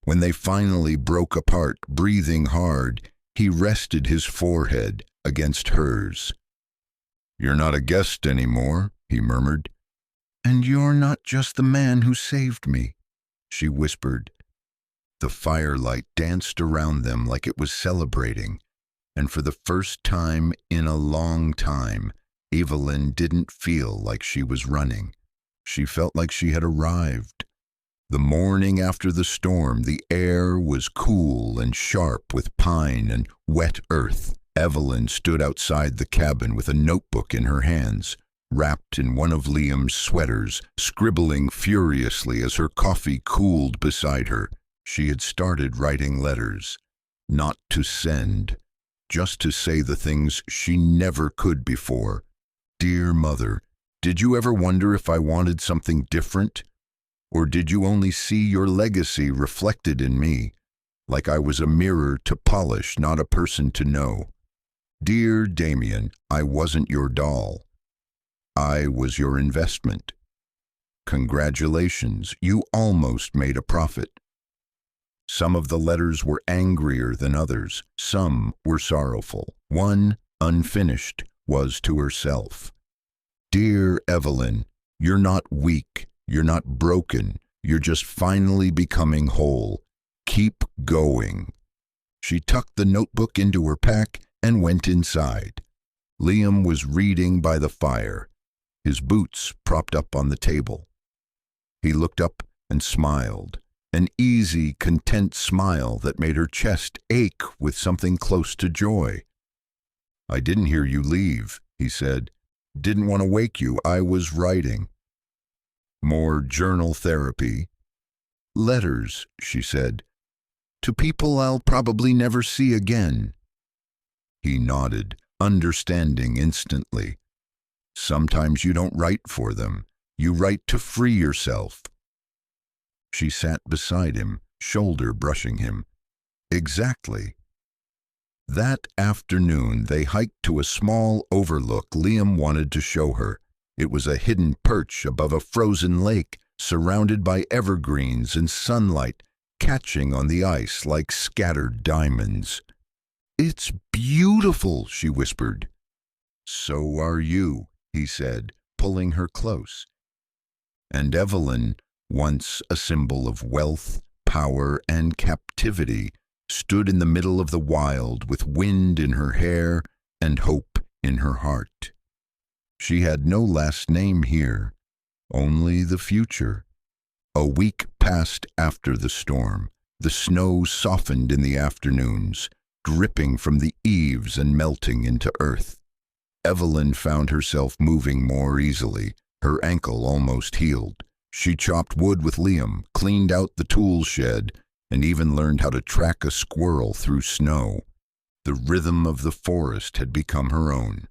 When they finally broke apart, breathing hard, he rested his forehead against hers. "You're not a guest anymore," he murmured. "And you're not just the man who saved me," she whispered. The firelight danced around them like it was celebrating, and for the first time in a long time, Evelyn didn't feel like she was running. She felt like she had arrived. The morning after the storm, the air was cool and sharp with pine and wet earth. Evelyn stood outside the cabin with a notebook in her hands, wrapped in one of Liam's sweaters, scribbling furiously as her coffee cooled beside her. She had started writing letters, not to send, just to say the things she never could before. "Dear Mother, did you ever wonder if I wanted something different? Or did you only see your legacy reflected in me, like I was a mirror to polish, not a person to know? Dear Damien, I wasn't your doll. I was your investment. Congratulations, you almost made a profit." Some of the letters were angrier than others. Some were sorrowful. One, unfinished, was to herself. "Dear Evelyn, you're not weak. You're not broken. You're just finally becoming whole. Keep going." She tucked the notebook into her pack and went inside. Liam was reading by the fire, his boots propped up on the table. He looked up and smiled, an easy, content smile that made her chest ache with something close to joy. "I didn't hear you leave," he said. "Didn't want to wake you. I was writing." "More journal therapy?" "Letters," she said. To people I'll probably never see again." He nodded, understanding instantly. "Sometimes you don't write for them. You write to free yourself." She sat beside him, shoulder brushing him. "Exactly." That afternoon they hiked to a small overlook Liam wanted to show her. It was a hidden perch above a frozen lake, surrounded by evergreens and sunlight catching on the ice like scattered diamonds. "It's beautiful," she whispered. "So are you," he said, pulling her close. And Evelyn, once a symbol of wealth, power, and captivity, stood in the middle of the wild with wind in her hair and hope in her heart. She had no last name here, only the future. A week passed after the storm. The snow softened in the afternoons, dripping from the eaves and melting into earth. Evelyn found herself moving more easily, her ankle almost healed. She chopped wood with Liam, cleaned out the tool shed, and even learned how to track a squirrel through snow. The rhythm of the forest had become her own.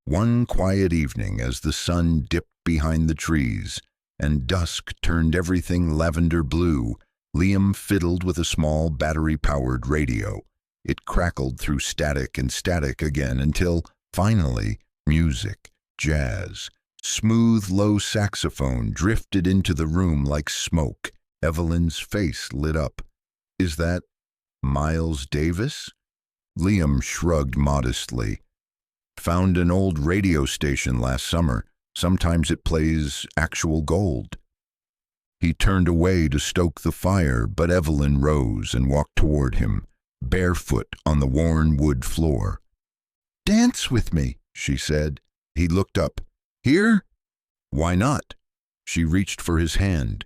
One quiet evening, as the sun dipped behind the trees and dusk turned everything lavender blue, Liam fiddled with a small battery-powered radio. It crackled through static and static again until, finally, music, jazz, smooth low saxophone drifted into the room like smoke. Evelyn's face lit up. "Is that Miles Davis?" Liam shrugged modestly. "Found an old radio station last summer. Sometimes it plays actual gold." He turned away to stoke the fire, but Evelyn rose and walked toward him, barefoot on the worn wood floor. "Dance with me," she said. He looked up. "Here?" "Why not?" She reached for his hand.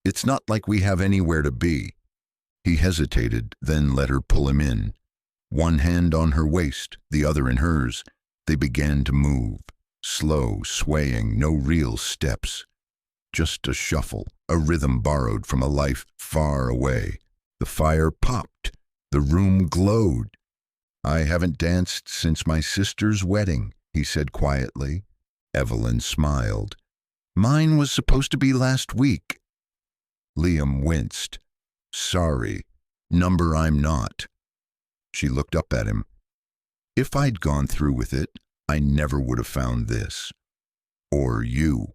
"It's not like we have anywhere to be." He hesitated, then let her pull him in. One hand on her waist, the other in hers. They began to move, slow, swaying, no real steps. Just a shuffle, a rhythm borrowed from a life far away. The fire popped. The room glowed. "I haven't danced since my sister's wedding," he said quietly. Evelyn smiled. "Mine was supposed to be last week." Liam winced. "Sorry. Number I'm not." She looked up at him. "If I'd gone through with it, I never would have found this. Or you."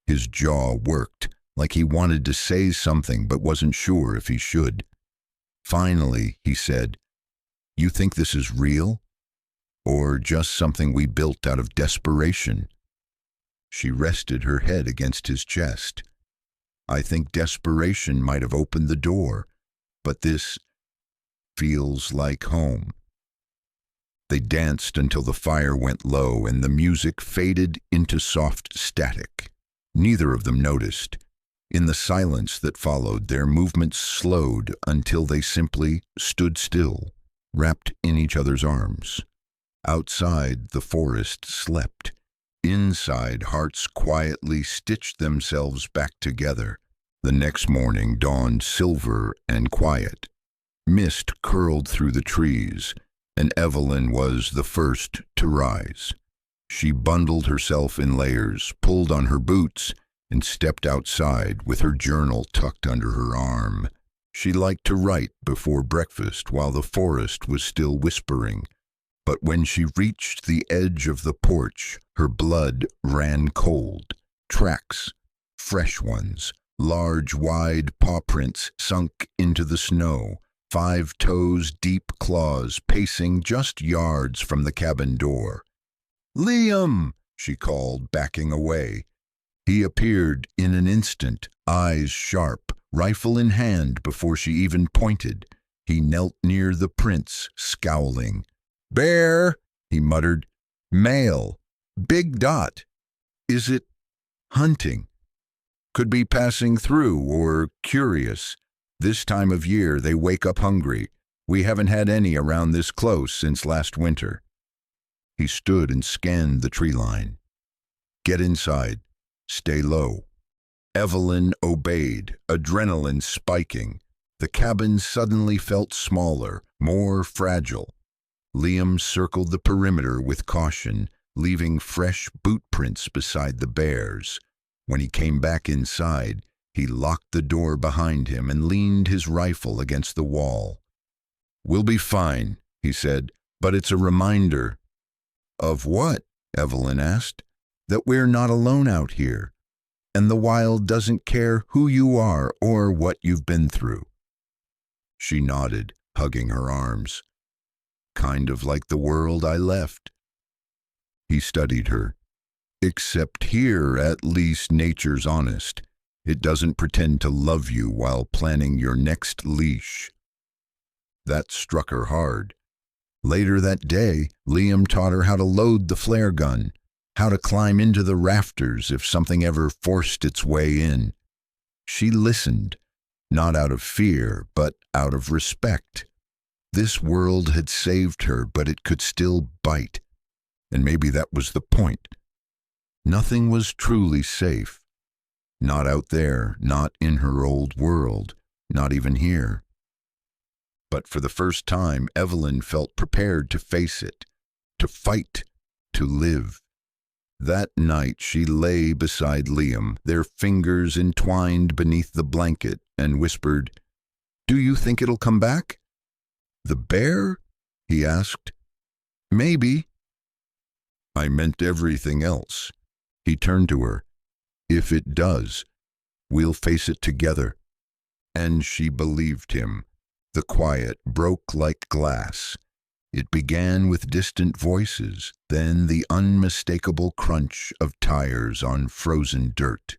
His jaw worked, like he wanted to say something but wasn't sure if he should. Finally, he said, "You think this is real? Or just something we built out of desperation?" She rested her head against his chest. "I think desperation might have opened the door, but this feels like home." They danced until the fire went low and the music faded into soft static. Neither of them noticed. In the silence that followed, their movements slowed until they simply stood still, wrapped in each other's arms. Outside, the forest slept. Inside, hearts quietly stitched themselves back together. The next morning dawned silver and quiet. Mist curled through the trees, and Evelyn was the first to rise. She bundled herself in layers, pulled on her boots, and stepped outside with her journal tucked under her arm. She liked to write before breakfast while the forest was still whispering, but when she reached the edge of the porch, her blood ran cold. Tracks, fresh ones, large, wide paw prints sunk into the snow, 5 toes, deep claws pacing just yards from the cabin door. "Liam!" she called, backing away. He appeared in an instant, eyes sharp, rifle in hand before she even pointed. He knelt near the prints, scowling. "Bear," he muttered. "Male. Big dot. Is it hunting? Could be passing through or curious. This time of year they wake up hungry. We haven't had any around this close since last winter." He stood and scanned the tree line. "Get inside. Stay low." Evelyn obeyed, adrenaline spiking. The cabin suddenly felt smaller, more fragile. Liam circled the perimeter with caution, leaving fresh boot prints beside the bears. When he came back inside, he locked the door behind him and leaned his rifle against the wall. "We'll be fine," he said, "but it's a reminder." "Of what?" Evelyn asked. "That we're not alone out here, and the wild doesn't care who you are or what you've been through." She nodded, hugging her arms. "Kind of like the world I left." He studied her. "Except here, at least nature's honest. It doesn't pretend to love you while planning your next leash." That struck her hard. Later that day, Liam taught her how to load the flare gun, how to climb into the rafters if something ever forced its way in. She listened, not out of fear, but out of respect. This world had saved her, but it could still bite. And maybe that was the point. Nothing was truly safe. Not out there, not in her old world, not even here. But for the first time, Evelyn felt prepared to face it, to fight, to live. That night she lay beside Liam, their fingers entwined beneath the blanket, and whispered, "Do you think it'll come back?" "The bear?" he asked. "Maybe." "I meant everything else." He turned to her. "If it does, we'll face it together." And she believed him. The quiet broke like glass. It began with distant voices, then the unmistakable crunch of tires on frozen dirt.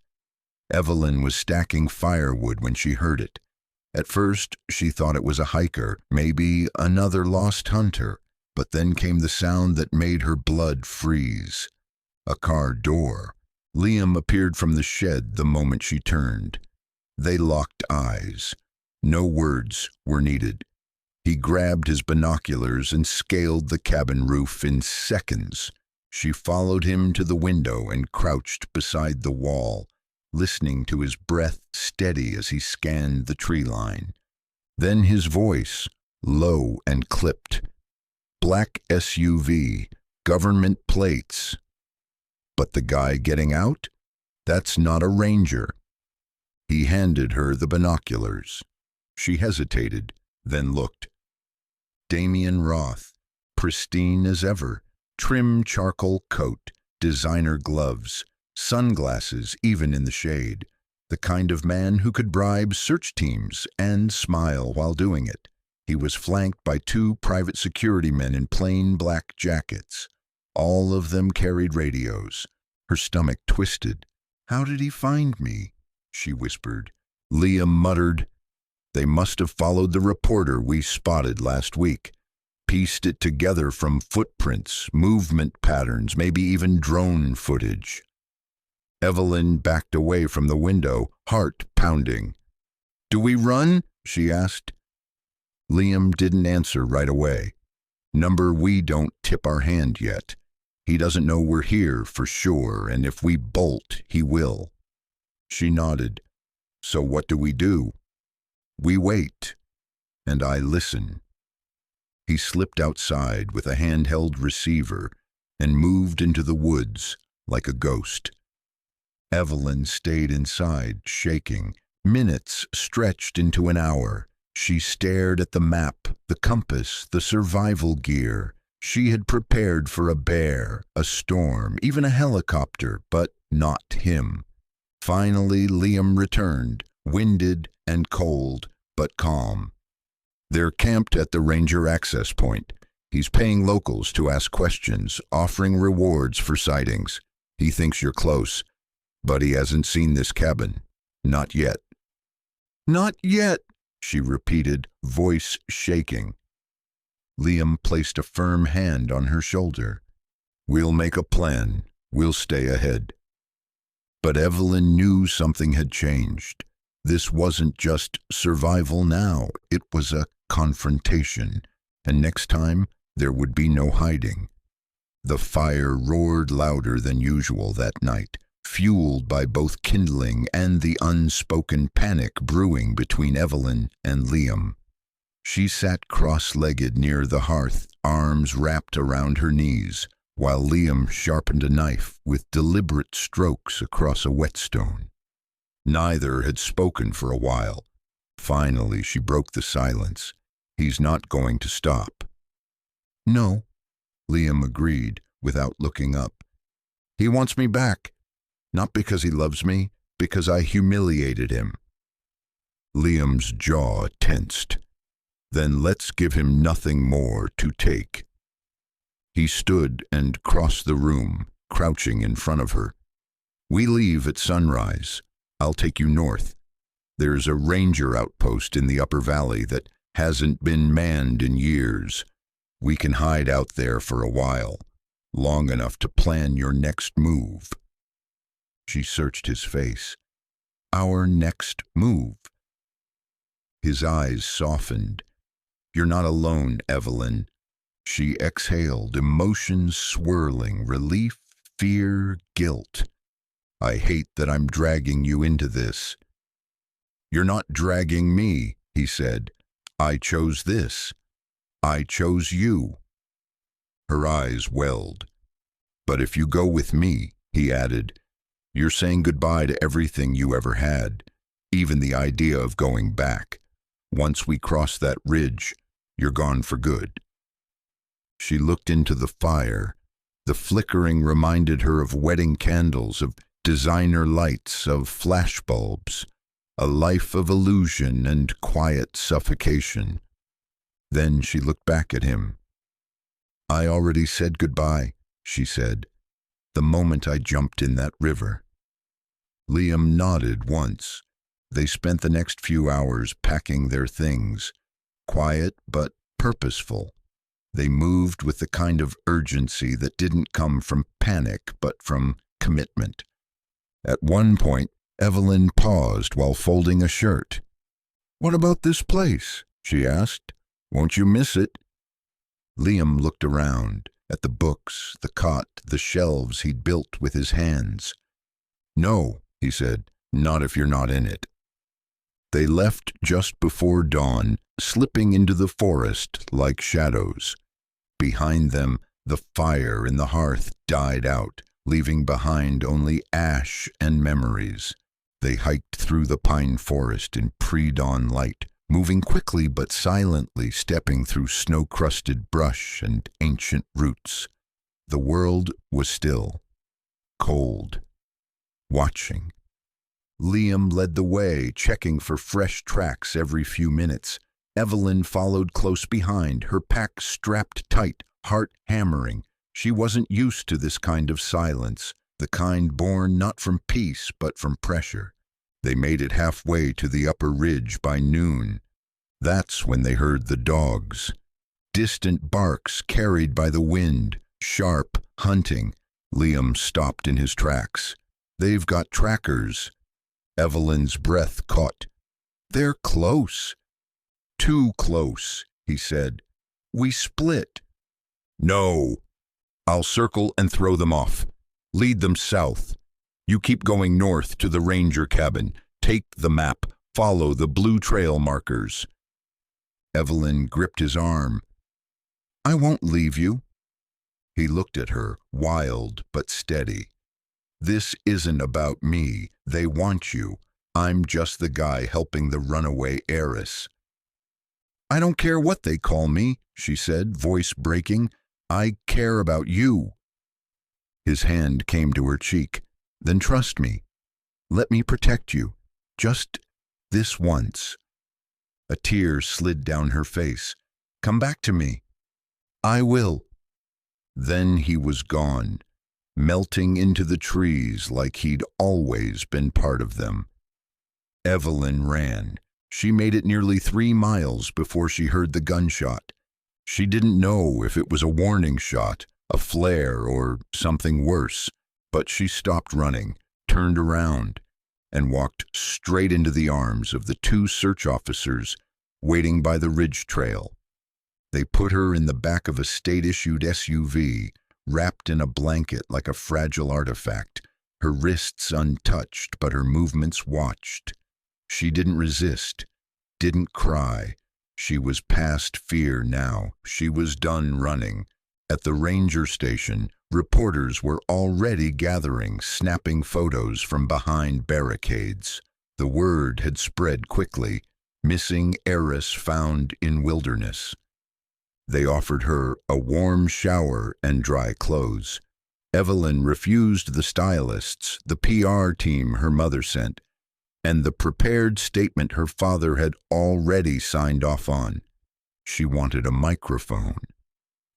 Evelyn was stacking firewood when she heard it. At first, she thought it was a hiker, maybe another lost hunter, but then came the sound that made her blood freeze. A car door. Liam appeared from the shed the moment she turned. They locked eyes. No words were needed. He grabbed his binoculars and scaled the cabin roof in seconds. She followed him to the window and crouched beside the wall, listening to his breath steady as he scanned the tree line. Then his voice, low and clipped. "Black SUV, government plates." "But the guy getting out? That's not a ranger." He handed her the binoculars. She hesitated, then looked. Damien Roth, pristine as ever, trim charcoal coat, designer gloves, sunglasses even in the shade, the kind of man who could bribe search teams and smile while doing it. He was flanked by 2 private security men in plain black jackets. All of them carried radios. Her stomach twisted. "How did he find me?" she whispered. Liam muttered, "They must have followed the reporter we spotted last week. Pieced it together from footprints, movement patterns, maybe even drone footage." Evelyn backed away from the window, heart pounding. "Do we run?" she asked. Liam didn't answer right away. "Number, we don't tip our hand yet. He doesn't know we're here for sure, and if we bolt, he will." She nodded. "So what do we do?" "We wait, and I listen." He slipped outside with a handheld receiver and moved into the woods like a ghost. Evelyn stayed inside, shaking. Minutes stretched into an hour. She stared at the map, the compass, the survival gear. She had prepared for a bear, a storm, even a helicopter, but not him. Finally, Liam returned, winded and cold, but calm. They're camped at the ranger access point. He's paying locals to ask questions, offering rewards for sightings. He thinks you're close, but he hasn't seen this cabin. Not yet. "Not yet," she repeated, voice shaking. Liam placed a firm hand on her shoulder. "We'll make a plan. We'll stay ahead." But Evelyn knew something had changed. This wasn't just survival now. It was a confrontation. And next time, there would be no hiding. The fire roared louder than usual that night, fueled by both kindling and the unspoken panic brewing between Evelyn and Liam. She sat cross-legged near the hearth, arms wrapped around her knees, while Liam sharpened a knife with deliberate strokes across a whetstone. Neither had spoken for a while. Finally, she broke the silence. "He's not going to stop." "No," Liam agreed, without looking up. "He wants me back. Not because he loves me, because I humiliated him." Liam's jaw tensed. "Then let's give him nothing more to take." He stood and crossed the room, crouching in front of her. "We leave at sunrise. I'll take you north. There's a ranger outpost in the upper valley that hasn't been manned in years. We can hide out there for a while, long enough to plan your next move." She searched his face. "Our next move?" His eyes softened. "You're not alone, Evelyn." She exhaled, emotions swirling, relief, fear, guilt. "I hate that I'm dragging you into this." "You're not dragging me," he said. "I chose this. I chose you." Her eyes welled. "But if you go with me," he added, "you're saying goodbye to everything you ever had, even the idea of going back. Once we cross that ridge, you're gone for good." She looked into the fire. The flickering reminded her of wedding candles, of designer lights, of flashbulbs, a life of illusion and quiet suffocation. Then she looked back at him. "I already said goodbye," she said, "the moment I jumped in that river." Liam nodded once. They spent the next few hours packing their things, quiet but purposeful. They moved with the kind of urgency that didn't come from panic but from commitment. At one point, Evelyn paused while folding a shirt. "What about this place?" she asked. "Won't you miss it?" Liam looked around, at the books, the cot, the shelves he'd built with his hands. "No," he said, "not if you're not in it." They left just before dawn, slipping into the forest like shadows. Behind them, the fire in the hearth died out, leaving behind only ash and memories. They hiked through the pine forest in pre-dawn light, moving quickly but silently, stepping through snow-crusted brush and ancient roots. The world was still, cold, watching. Liam led the way, checking for fresh tracks every few minutes. Evelyn followed close behind, her pack strapped tight, heart hammering. She wasn't used to this kind of silence, the kind born not from peace but from pressure. They made it halfway to the upper ridge by noon. That's when they heard the dogs. Distant barks carried by the wind, sharp, hunting. Liam stopped in his tracks. "They've got trackers." Evelyn's breath caught. "They're close." "Too close," he said. "We split." "No. I'll circle and throw them off. Lead them south. You keep going north to the ranger cabin. Take the map. Follow the blue trail markers." Evelyn gripped his arm. "I won't leave you." He looked at her, wild but steady. "This isn't about me. They want you. I'm just the guy helping the runaway heiress." "I don't care what they call me," she said, voice breaking. "I care about you." His hand came to her cheek. "Then trust me. Let me protect you. Just this once." A tear slid down her face. "Come back to me." "I will." Then he was gone, melting into the trees like he'd always been part of them. Evelyn ran. She made it nearly 3 miles before she heard the gunshot. She didn't know if it was a warning shot, a flare, or something worse, but she stopped running, turned around, and walked straight into the arms of the 2 search officers waiting by the ridge trail. They put her in the back of a state-issued SUV, wrapped in a blanket like a fragile artifact, her wrists untouched, but her movements watched. She didn't resist, didn't cry. She was past fear now. She was done running. At the ranger station, reporters were already gathering, snapping photos from behind barricades. The word had spread quickly. Missing heiress found in wilderness. They offered her a warm shower and dry clothes. Evelyn refused the stylists, the PR team her mother sent, and the prepared statement her father had already signed off on. She wanted a microphone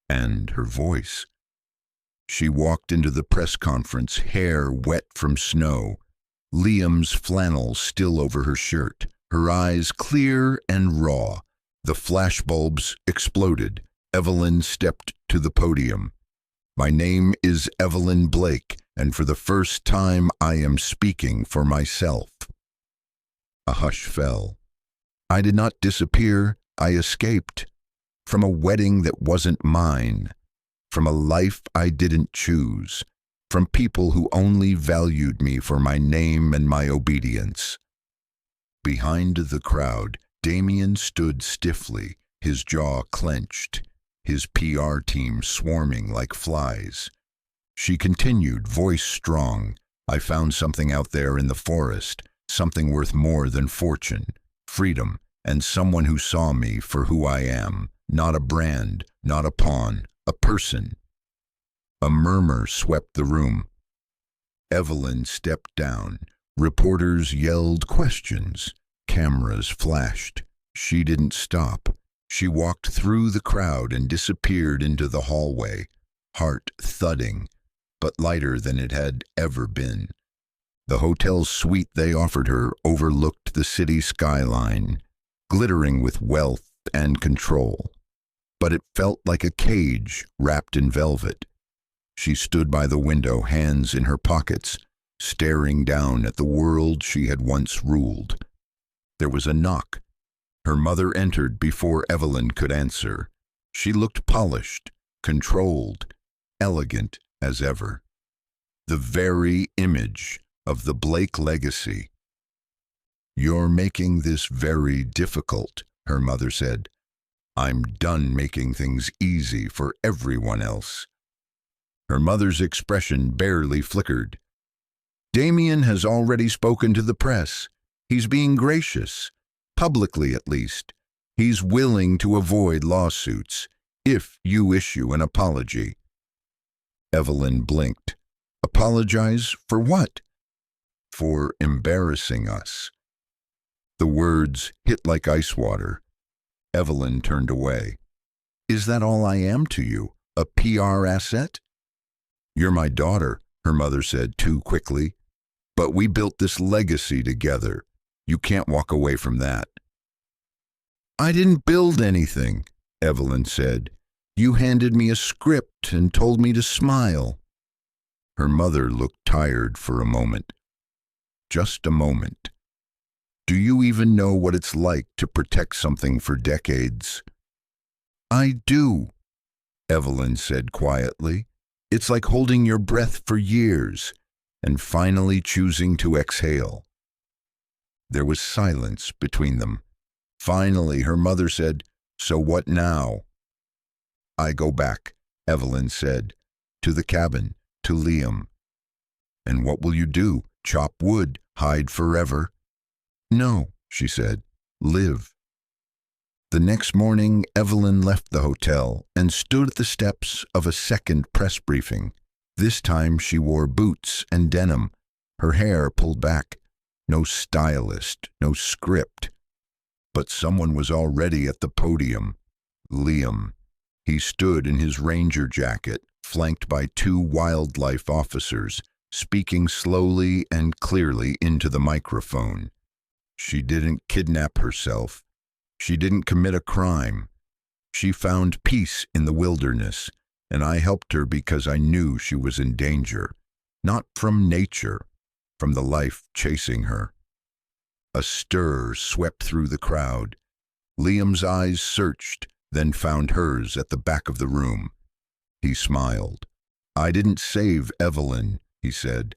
and her voice. She walked into the press conference, hair wet from snow, Liam's flannel still over her shirt, her eyes clear and raw. The flashbulbs exploded. Evelyn stepped to the podium. "My name is Evelyn Blake, and for the first time I am speaking for myself." A hush fell. "I did not disappear. I escaped. From a wedding that wasn't mine. From a life I didn't choose. From people who only valued me for my name and my obedience." Behind the crowd, Damien stood stiffly, his jaw clenched, his PR team swarming like flies. She continued, voice strong. "I found something out there in the forest, something worth more than fortune, freedom, and someone who saw me for who I am, not a brand, not a pawn, a person." A murmur swept the room. Evelyn stepped down. Reporters yelled questions. Cameras flashed. She didn't stop. She walked through the crowd and disappeared into the hallway, heart thudding, but lighter than it had ever been. The hotel suite they offered her overlooked the city skyline, glittering with wealth and control. But it felt like a cage wrapped in velvet. She stood by the window, hands in her pockets, staring down at the world she had once ruled. There was a knock. Her mother entered before Evelyn could answer. She looked polished, controlled, elegant as ever. The very image of the Blake legacy. "You're making this very difficult," her mother said. "I'm done making things easy for everyone else." Her mother's expression barely flickered. "Damien has already spoken to the press. He's being gracious, publicly at least. He's willing to avoid lawsuits, if you issue an apology." Evelyn blinked. "Apologize for what?" "For embarrassing us." The words hit like ice water. Evelyn turned away. "Is that all I am to you? A PR asset?" "You're my daughter," her mother said too quickly. "But we built this legacy together. You can't walk away from that." "I didn't build anything," Evelyn said. "You handed me a script and told me to smile." Her mother looked tired for a moment. Just a moment. "Do you even know what it's like to protect something for decades?" "I do," Evelyn said quietly. "It's like holding your breath for years and finally choosing to exhale." There was silence between them. Finally, her mother said, "So what now?" "I go back," Evelyn said, "to the cabin, to Liam." "And what will you do? Chop wood, hide forever?" "No," she said, "live." The next morning, Evelyn left the hotel and stood at the steps of a second press briefing. This time she wore boots and denim, her hair pulled back. No stylist, no script. But someone was already at the podium. Liam. He stood in his ranger jacket, flanked by two wildlife officers, speaking slowly and clearly into the microphone. She didn't kidnap herself. She didn't commit a crime. She found peace in the wilderness, and I helped her because I knew she was in danger. Not from nature, from the life chasing her. A stir swept through the crowd. Liam's eyes searched, then found hers at the back of the room. He smiled. "I didn't save Evelyn," he said.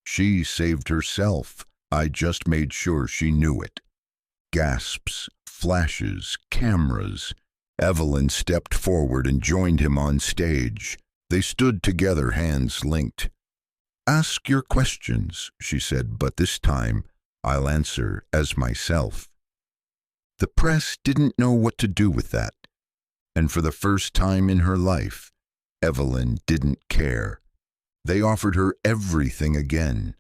She saved herself. I just made sure she knew it. Gasps, flashes, cameras. Evelyn stepped forward and joined him on stage. They stood together, hands linked. "Ask your questions," she said, "but this time I'll answer as myself." The press didn't know what to do with that, and for the first time in her life, Evelyn didn't care. They offered her everything again: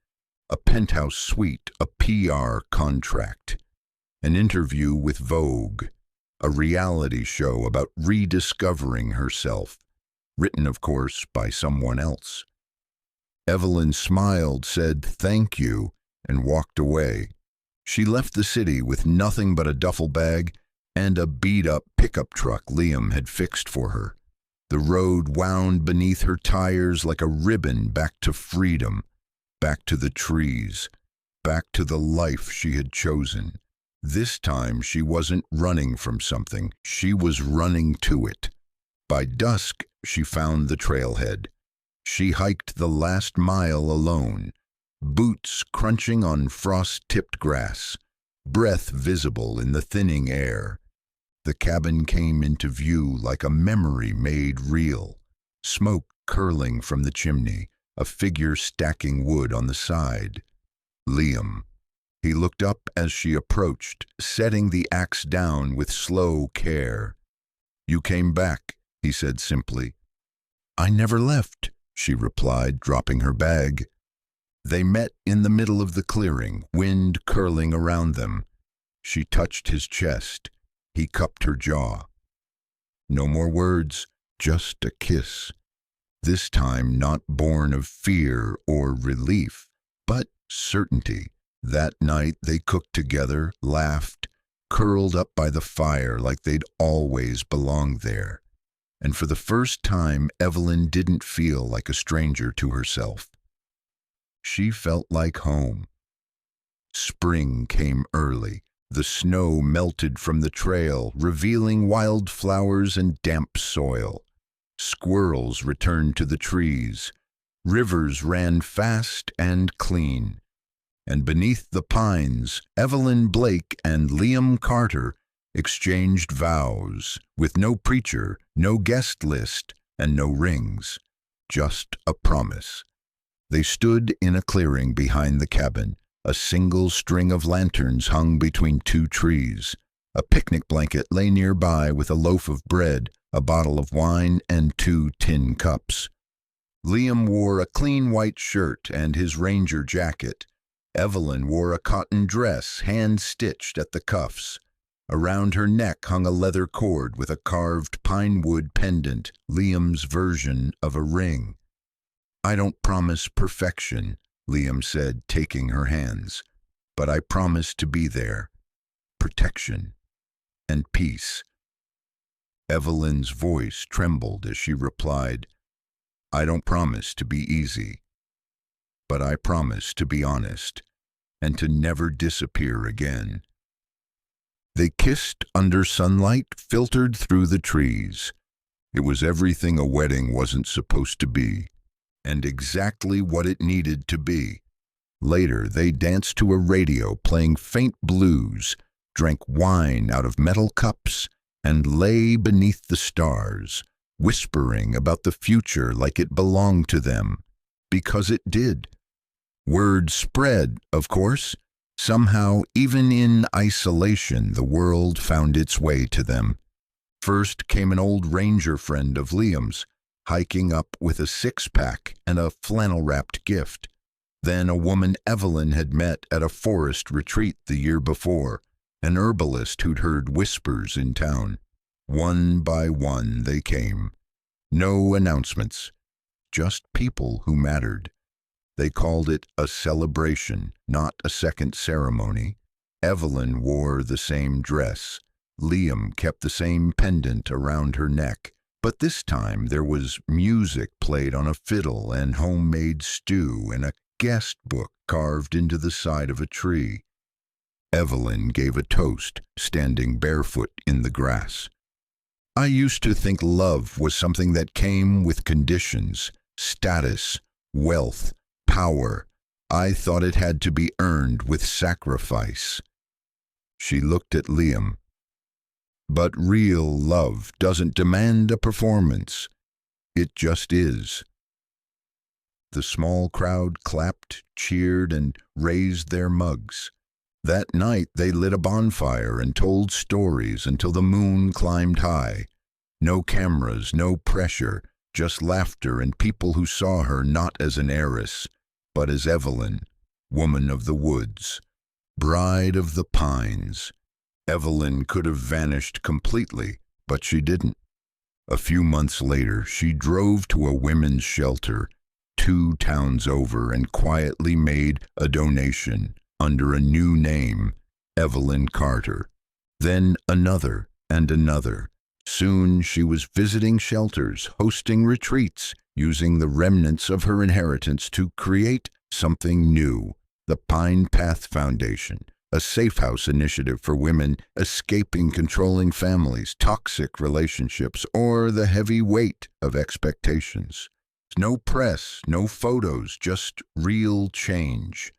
a penthouse suite, a PR contract, an interview with Vogue, a reality show about rediscovering herself, written, of course, by someone else. Evelyn smiled, said thank you, and walked away. She left the city with nothing but a duffel bag and a beat-up pickup truck Liam had fixed for her. The road wound beneath her tires like a ribbon back to freedom, back to the trees, back to the life she had chosen. This time she wasn't running from something, she was running to it. By dusk, she found the trailhead. She hiked the last mile alone, boots crunching on frost-tipped grass, breath visible in the thinning air. The cabin came into view like a memory made real, smoke curling from the chimney, a figure stacking wood on the side. Liam. He looked up as she approached, setting the axe down with slow care. "You came back," he said simply. "I never left," she replied, dropping her bag. They met in the middle of the clearing, wind curling around them. She touched his chest. He cupped her jaw. No more words, just a kiss. This time not born of fear or relief, but certainty. That night they cooked together, laughed, curled up by the fire like they'd always belonged there. And for the first time, Evelyn didn't feel like a stranger to herself. She felt like home. Spring came early. The snow melted from the trail, revealing wildflowers and damp soil. Squirrels returned to the trees. Rivers ran fast and clean. And beneath the pines, Evelyn Blake and Liam Carter exchanged vows, with no preacher, no guest list, and no rings, just a promise. They stood in a clearing behind the cabin. A single string of lanterns hung between two trees. A picnic blanket lay nearby with a loaf of bread, a bottle of wine, and 2 tin cups. Liam wore a clean white shirt and his ranger jacket. Evelyn wore a cotton dress, hand-stitched at the cuffs. Around her neck hung a leather cord with a carved pine wood pendant, Liam's version of a ring. "I don't promise perfection," Liam said, taking her hands, "but I promise to be there. Protection and peace." Evelyn's voice trembled as she replied, "I don't promise to be easy, but I promise to be honest and to never disappear again." They kissed under sunlight filtered through the trees. It was everything a wedding wasn't supposed to be, and exactly what it needed to be. Later, they danced to a radio playing faint blues, drank wine out of metal cups, and lay beneath the stars, whispering about the future like it belonged to them, because it did. Word spread, of course. Somehow, even in isolation, the world found its way to them. First came an old ranger friend of Liam's, hiking up with a six-pack and a flannel-wrapped gift. Then a woman Evelyn had met at a forest retreat the year before, an herbalist who'd heard whispers in town. One by one they came. No announcements, just people who mattered. They called it a celebration, not a second ceremony. Evelyn wore the same dress. Liam kept the same pendant around her neck. But this time there was music played on a fiddle and homemade stew and a guest book carved into the side of a tree. Evelyn gave a toast, standing barefoot in the grass. "I used to think love was something that came with conditions, status, wealth, power. I thought it had to be earned with sacrifice." She looked at Liam. "But real love doesn't demand a performance. It just is." The small crowd clapped, cheered, and raised their mugs. That night they lit a bonfire and told stories until the moon climbed high. No cameras, no pressure, just laughter and people who saw her not as an heiress, but as Evelyn, woman of the woods, bride of the pines. Evelyn could have vanished completely, but she didn't. A few months later, she drove to a women's shelter 2 towns over and quietly made a donation under a new name, Evelyn Carter. Then another and another. Soon she was visiting shelters, hosting retreats, using the remnants of her inheritance to create something new, the Pine Path Foundation, a safe house initiative for women escaping controlling families, toxic relationships, or the heavy weight of expectations. No press, no photos, just real change.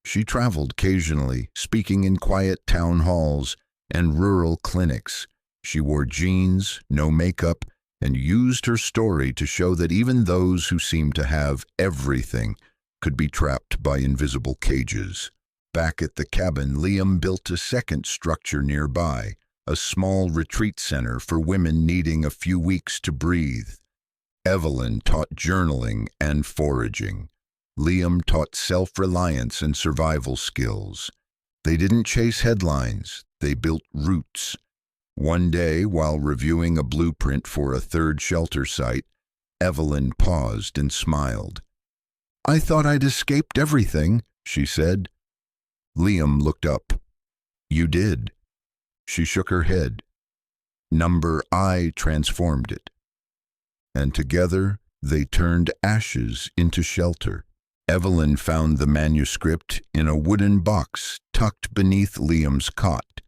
She traveled occasionally, speaking in quiet town halls and rural clinics. She wore jeans, no makeup, and used her story to show that even those who seemed to have everything could be trapped by invisible cages. Back at the cabin, Liam built a second structure nearby, a small retreat center for women needing a few weeks to breathe. Evelyn taught journaling and foraging. Liam taught self-reliance and survival skills. They didn't chase headlines, they built roots. One day, while reviewing a blueprint for a third shelter site, Evelyn paused and smiled. "I thought I'd escaped everything," she said. Liam looked up. "You did." She shook her head. Number I transformed it. And together they turned ashes into shelter. Evelyn found the manuscript in a wooden box tucked beneath Liam's cot.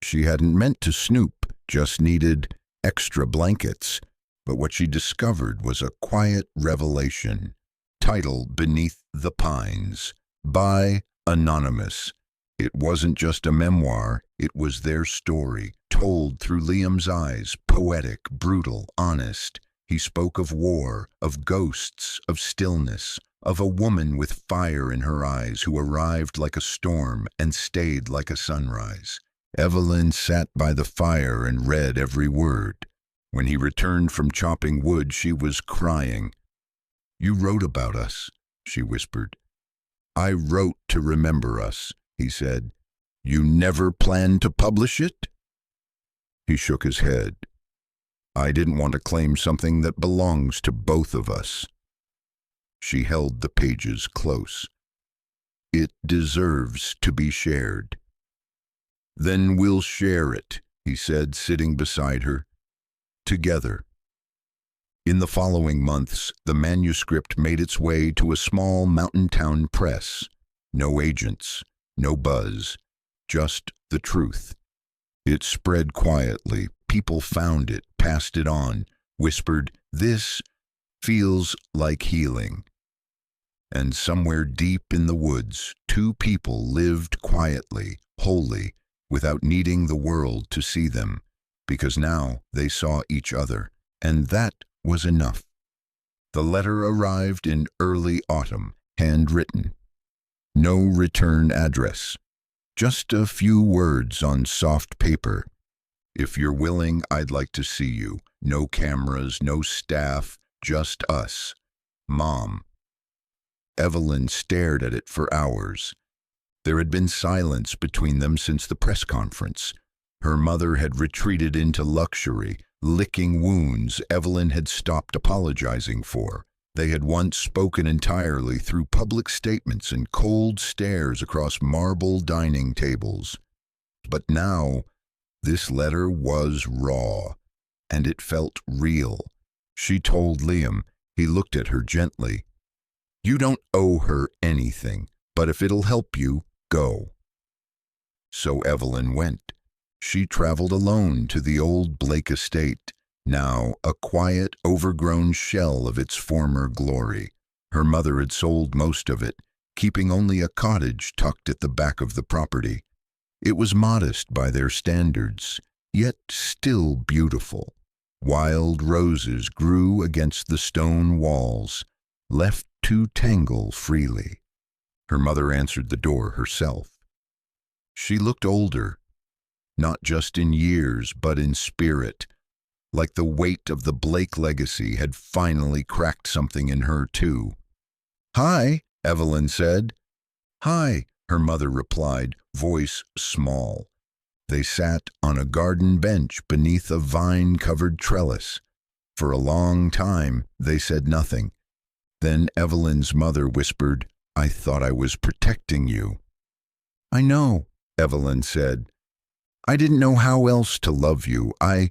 She hadn't meant to snoop, just needed extra blankets. But what she discovered was a quiet revelation. Title Beneath the Pines, by Anonymous. It wasn't just a memoir, it was their story, told through Liam's eyes, poetic, brutal, honest. He spoke of war, of ghosts, of stillness, of a woman with fire in her eyes who arrived like a storm and stayed like a sunrise. Evelyn sat by the fire and read every word. When he returned from chopping wood, she was crying. "You wrote about us," she whispered. "I wrote to remember us," he said. "You never planned to publish it?" He shook his head. "I didn't want to claim something that belongs to both of us." She held the pages close. "It deserves to be shared." "Then we'll share it," he said, sitting beside her. "Together." In the following months, the manuscript made its way to a small mountain town press. No agents, no buzz, just the truth. It spread quietly. People found it, passed it on, whispered, "This feels like healing." And somewhere deep in the woods, 2 people lived quietly, wholly, without needing the world to see them, because now they saw each other, and that was enough. The letter arrived in early autumn, handwritten. No return address. Just a few words on soft paper. "If you're willing, I'd like to see you. No cameras, no staff, just us. Mom." Evelyn stared at it for hours. There had been silence between them since the press conference. Her mother had retreated into luxury, licking wounds Evelyn had stopped apologizing for. They had once spoken entirely through public statements and cold stares across marble dining tables. But now, this letter was raw, and it felt real. She told Liam. He looked at her gently. "You don't owe her anything, but if it'll help you, go." So Evelyn went. She traveled alone to the old Blake estate, now a quiet, overgrown shell of its former glory. Her mother had sold most of it, keeping only a cottage tucked at the back of the property. It was modest by their standards, yet still beautiful. Wild roses grew against the stone walls, left to tangle freely. Her mother answered the door herself. She looked older, not just in years, but in spirit, like the weight of the Blake legacy had finally cracked something in her, too. "Hi," Evelyn said. "Hi," her mother replied, voice small. They sat on a garden bench beneath a vine-covered trellis. For a long time, they said nothing. Then Evelyn's mother whispered, "I thought I was protecting you." "I know," Evelyn said. "I didn't know how else to love you. I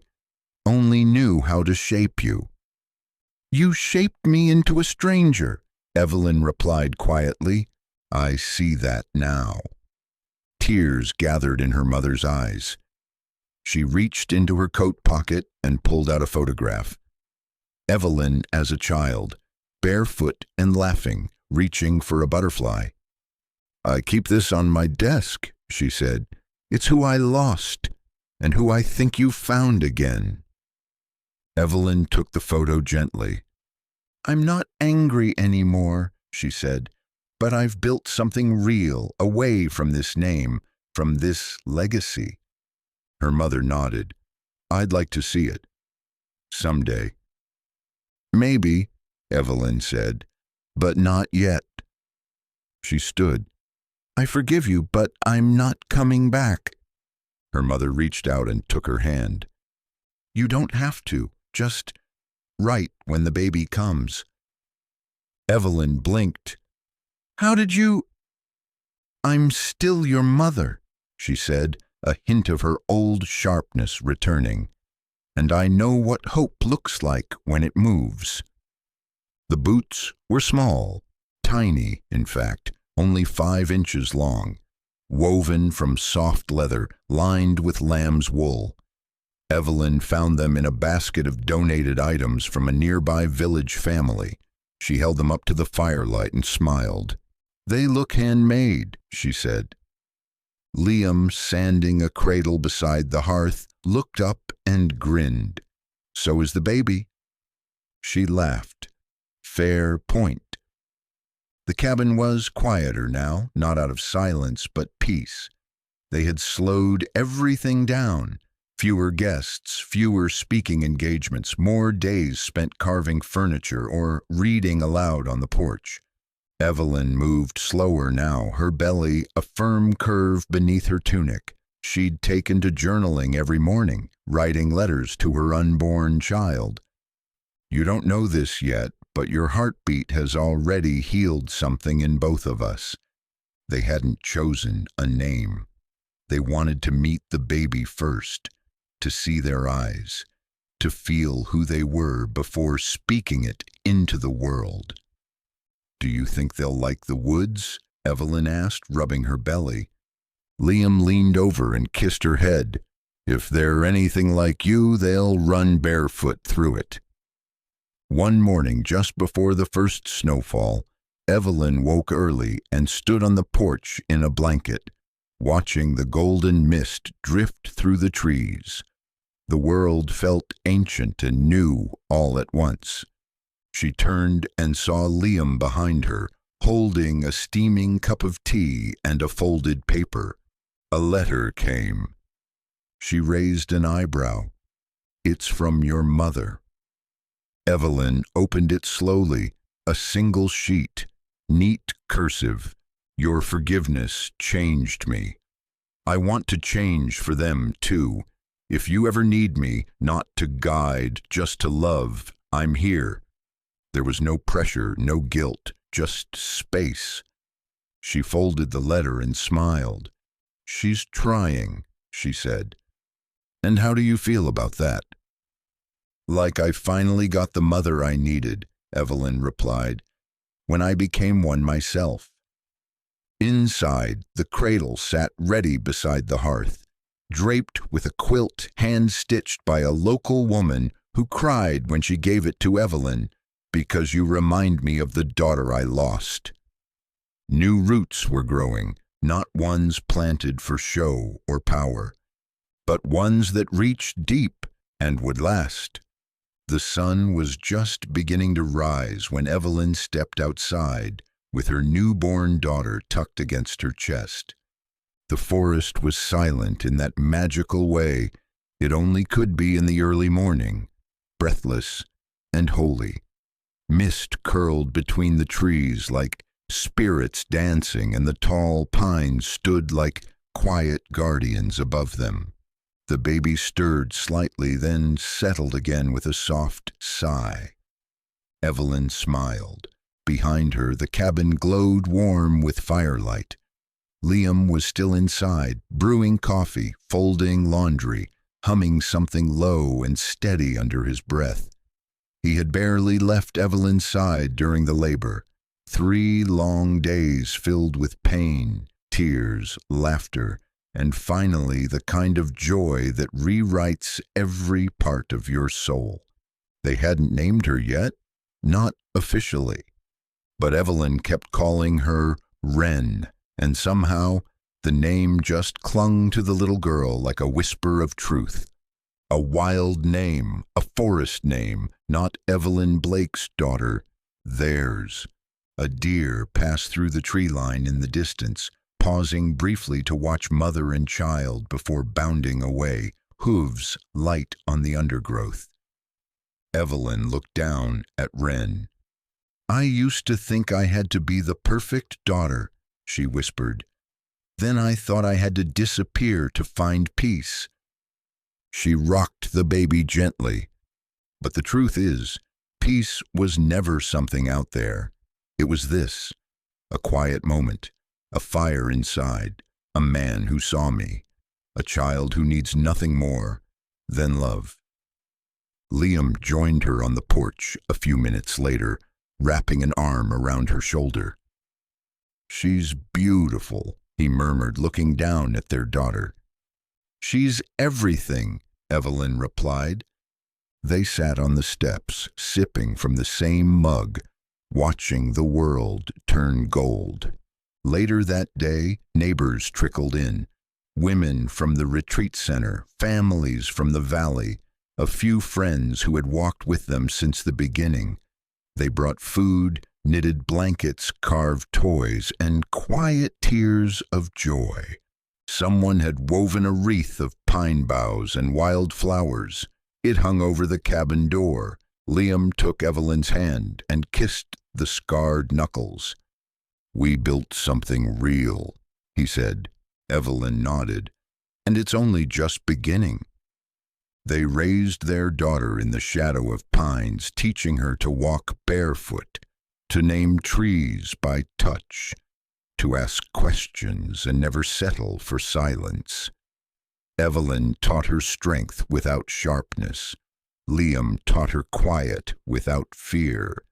only knew how to shape you." "You shaped me into a stranger," Evelyn replied quietly. "I see that now." Tears gathered in her mother's eyes. She reached into her coat pocket and pulled out a photograph. Evelyn as a child, barefoot and laughing, reaching for a butterfly. "I keep this on my desk," she said. "It's who I lost, and who I think you found again." Evelyn took the photo gently. "I'm not angry anymore," she said, "but I've built something real away from this name, from this legacy." Her mother nodded. "I'd like to see it. Someday." "Maybe," Evelyn said, "but not yet." She stood. "I forgive you, but I'm not coming back." Her mother reached out and took her hand. "You don't have to. Just write when the baby comes." Evelyn blinked. "How did you—" "I'm still your mother," she said, a hint of her old sharpness returning. "And I know what hope looks like when it moves." The boots were small, tiny, in fact, only 5 inches long, woven from soft leather lined with lamb's wool. Evelyn found them in a basket of donated items from a nearby village family. She held them up to the firelight and smiled. "They look handmade," she said. Liam, sanding a cradle beside the hearth, looked up and grinned. "So is the baby." She laughed. Fair point. The cabin was quieter now, not out of silence, but peace. They had slowed everything down. Fewer guests, fewer speaking engagements, more days spent carving furniture or reading aloud on the porch. Evelyn moved slower now, her belly a firm curve beneath her tunic. She'd taken to journaling every morning, writing letters to her unborn child. "You don't know this yet, but your heartbeat has already healed something in both of us." They hadn't chosen a name. They wanted to meet the baby first, to see their eyes, to feel who they were before speaking it into the world. "Do you think they'll like the woods?" Evelyn asked, rubbing her belly. Liam leaned over and kissed her head. "If they're anything like you, they'll run barefoot through it." One morning, just before the first snowfall, Evelyn woke early and stood on the porch in a blanket, watching the golden mist drift through the trees. The world felt ancient and new all at once. She turned and saw Liam behind her, holding a steaming cup of tea and a folded paper. A letter came. She raised an eyebrow. "It's from your mother." Evelyn opened it slowly, a single sheet, neat cursive. "Your forgiveness changed me. I want to change for them, too. If you ever need me, not to guide, just to love, I'm here." There was no pressure, no guilt, just space. She folded the letter and smiled. "She's trying," she said. "And how do you feel about that?" "Like I finally got the mother I needed," Evelyn replied, "when I became one myself." Inside, the cradle sat ready beside the hearth, draped with a quilt hand-stitched by a local woman who cried when she gave it to Evelyn, "Because you remind me of the daughter I lost." New roots were growing, not ones planted for show or power, but ones that reached deep and would last. The sun was just beginning to rise when Evelyn stepped outside with her newborn daughter tucked against her chest. The forest was silent in that magical way it only could be in the early morning, breathless and holy. Mist curled between the trees like spirits dancing, and the tall pines stood like quiet guardians above them. The baby stirred slightly, then settled again with a soft sigh. Evelyn smiled. Behind her, the cabin glowed warm with firelight. Liam was still inside, brewing coffee, folding laundry, humming something low and steady under his breath. He had barely left Evelyn's side during the labor. 3 long days filled with pain, tears, laughter, and finally the kind of joy that rewrites every part of your soul. They hadn't named her yet, not officially, but Evelyn kept calling her Wren, and somehow the name just clung to the little girl like a whisper of truth. A wild name, a forest name, not Evelyn Blake's daughter, theirs. A deer passed through the tree line in the distance, pausing briefly to watch mother and child before bounding away, hooves light on the undergrowth. Evelyn looked down at Wren. "I used to think I had to be the perfect daughter," she whispered. "Then I thought I had to disappear to find peace." She rocked the baby gently. But the truth is, peace was never something out there. It was this: a quiet moment, a fire inside, a man who saw me, a child who needs nothing more than love. Liam joined her on the porch a few minutes later, wrapping an arm around her shoulder. "She's beautiful," he murmured, looking down at their daughter. "She's everything," Evelyn replied. They sat on the steps, sipping from the same mug, watching the world turn gold. Later that day, neighbors trickled in. Women from the retreat center, families from the valley, a few friends who had walked with them since the beginning. They brought food, knitted blankets, carved toys, and quiet tears of joy. Someone had woven a wreath of pine boughs and wild flowers. It hung over the cabin door. Liam took Evelyn's hand and kissed the scarred knuckles. "We built something real," he said. Evelyn nodded. "And it's only just beginning." They raised their daughter in the shadow of pines, teaching her to walk barefoot, to name trees by touch, to ask questions and never settle for silence. Evelyn taught her strength without sharpness. Liam taught her quiet without fear.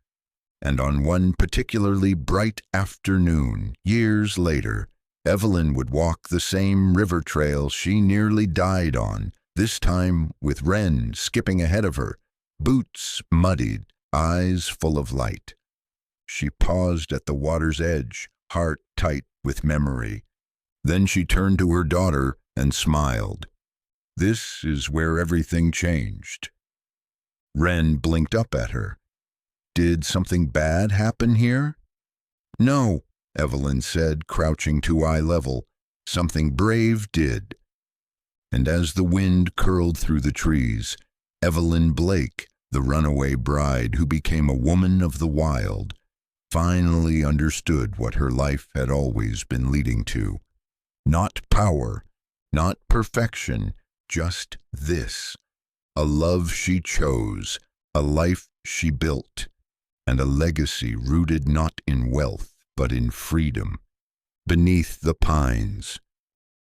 And on one particularly bright afternoon, years later, Evelyn would walk the same river trail she nearly died on, this time with Wren skipping ahead of her, boots muddied, eyes full of light. She paused at the water's edge, heart tight with memory. Then she turned to her daughter and smiled. "This is where everything changed." Wren blinked up at her. "Did something bad happen here?" "No," Evelyn said, crouching to eye level. "Something brave did." And as the wind curled through the trees, Evelyn Blake, the runaway bride who became a woman of the wild, finally understood what her life had always been leading to. Not power, not perfection, just this: a love she chose, a life she built, and a legacy rooted not in wealth but in freedom. Beneath the pines,